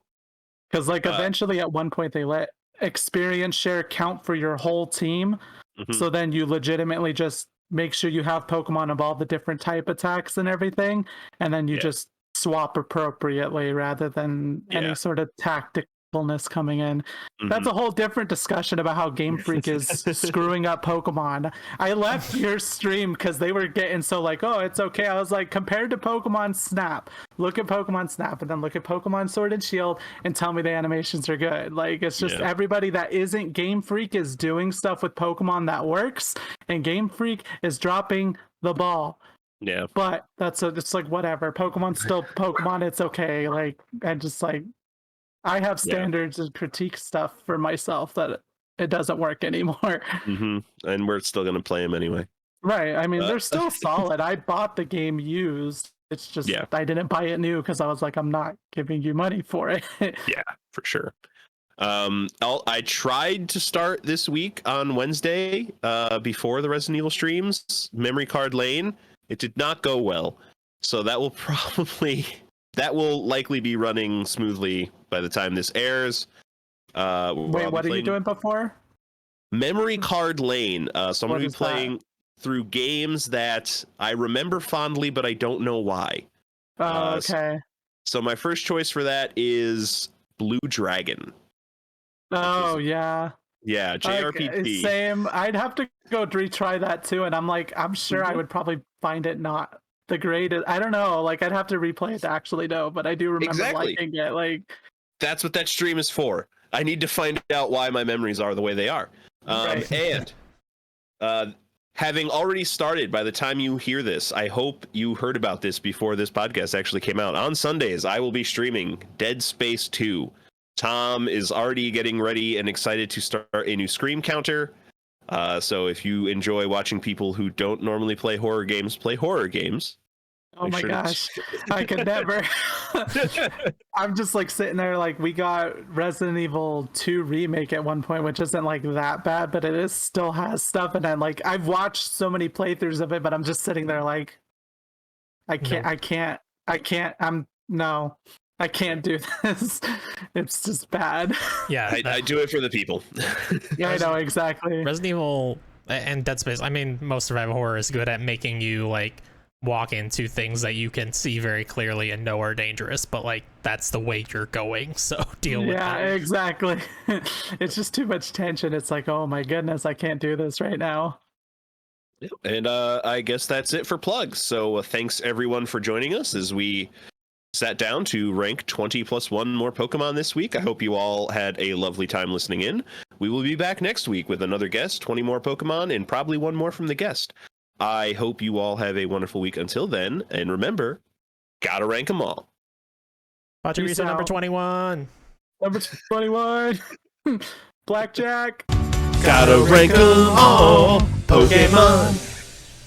Because eventually at one point they let experience share count for your whole team.
Mm-hmm.
So then you legitimately just make sure you have Pokemon of all the different type attacks and everything, and then you just swap appropriately rather than any sort of tacticalness coming in. Mm-hmm. That's a whole different discussion about how Game Freak is screwing up Pokemon. I left your stream because they were getting so like, oh, it's okay. I was like, compared to Pokemon Snap, look at Pokemon Snap and then look at Pokemon Sword and Shield and tell me the animations are good. Like, it's just everybody that isn't Game Freak is doing stuff with Pokemon that works, and Game Freak is dropping the ball.
Yeah.
But it's like, whatever. Pokemon's still Pokemon. It's okay. Like, and just like, I have standards and critique stuff for myself that it doesn't work anymore.
Mm-hmm. And we're still going to play them anyway.
Right. I mean, they're still solid. I bought the game used. It's just I didn't buy it new because I was like, I'm not giving you money for it.
Yeah, for sure. I tried to start this week on Wednesday before the Resident Evil streams, Memory Card Lane. It did not go well. So that will likely be running smoothly by the time this airs.
Wait, what are you doing before?
Memory Card Lane. So I'm going to be playing through games that I remember fondly, but I don't know why.
Oh, okay.
So my first choice for that is Blue Dragon.
Oh, yeah.
Yeah, JRPG.
Same. I'd have to go retry that too, and I'm sure I would probably find it not the greatest. I don't know. Like, I'd have to replay it to actually know, but I do remember liking it. Like,
that's what that stream is for. I need to find out why my memories are the way they are. And having already started, by the time you hear this, I hope you heard about this before this podcast actually came out. On Sundays, I will be streaming Dead Space 2. Tom is already getting ready and excited to start a new Scream counter. So if you enjoy watching people who don't normally play horror games play horror games.
Oh my gosh, I could never. I'm just like sitting there like, we got Resident Evil 2 remake at one point, which isn't like that bad, but it still has stuff. And then like, I've watched so many playthroughs of it, but I'm just sitting there like, I can't do this. It's just bad.
Yeah,
I do it for the people.
Yeah, I know, exactly.
Resident Evil and Dead Space, I mean, most survival horror is good at making you like walk into things that you can see very clearly and know are dangerous, but like that's the way you're going, so deal with that.
Yeah, exactly. It's just too much tension. It's like, oh my goodness, I can't do this right now.
And I guess that's it for plugs. So thanks everyone for joining us as we sat down to rank 20+1 more Pokemon this week. I hope you all had a lovely time listening in. We will be back next week with another guest, 20 more Pokemon, and probably one more from the guest. I hope you all have a wonderful week until then, and remember, gotta rank them all.
Pachirisu number 21.
Number 21. Blackjack.
Gotta rank them all, Pokemon.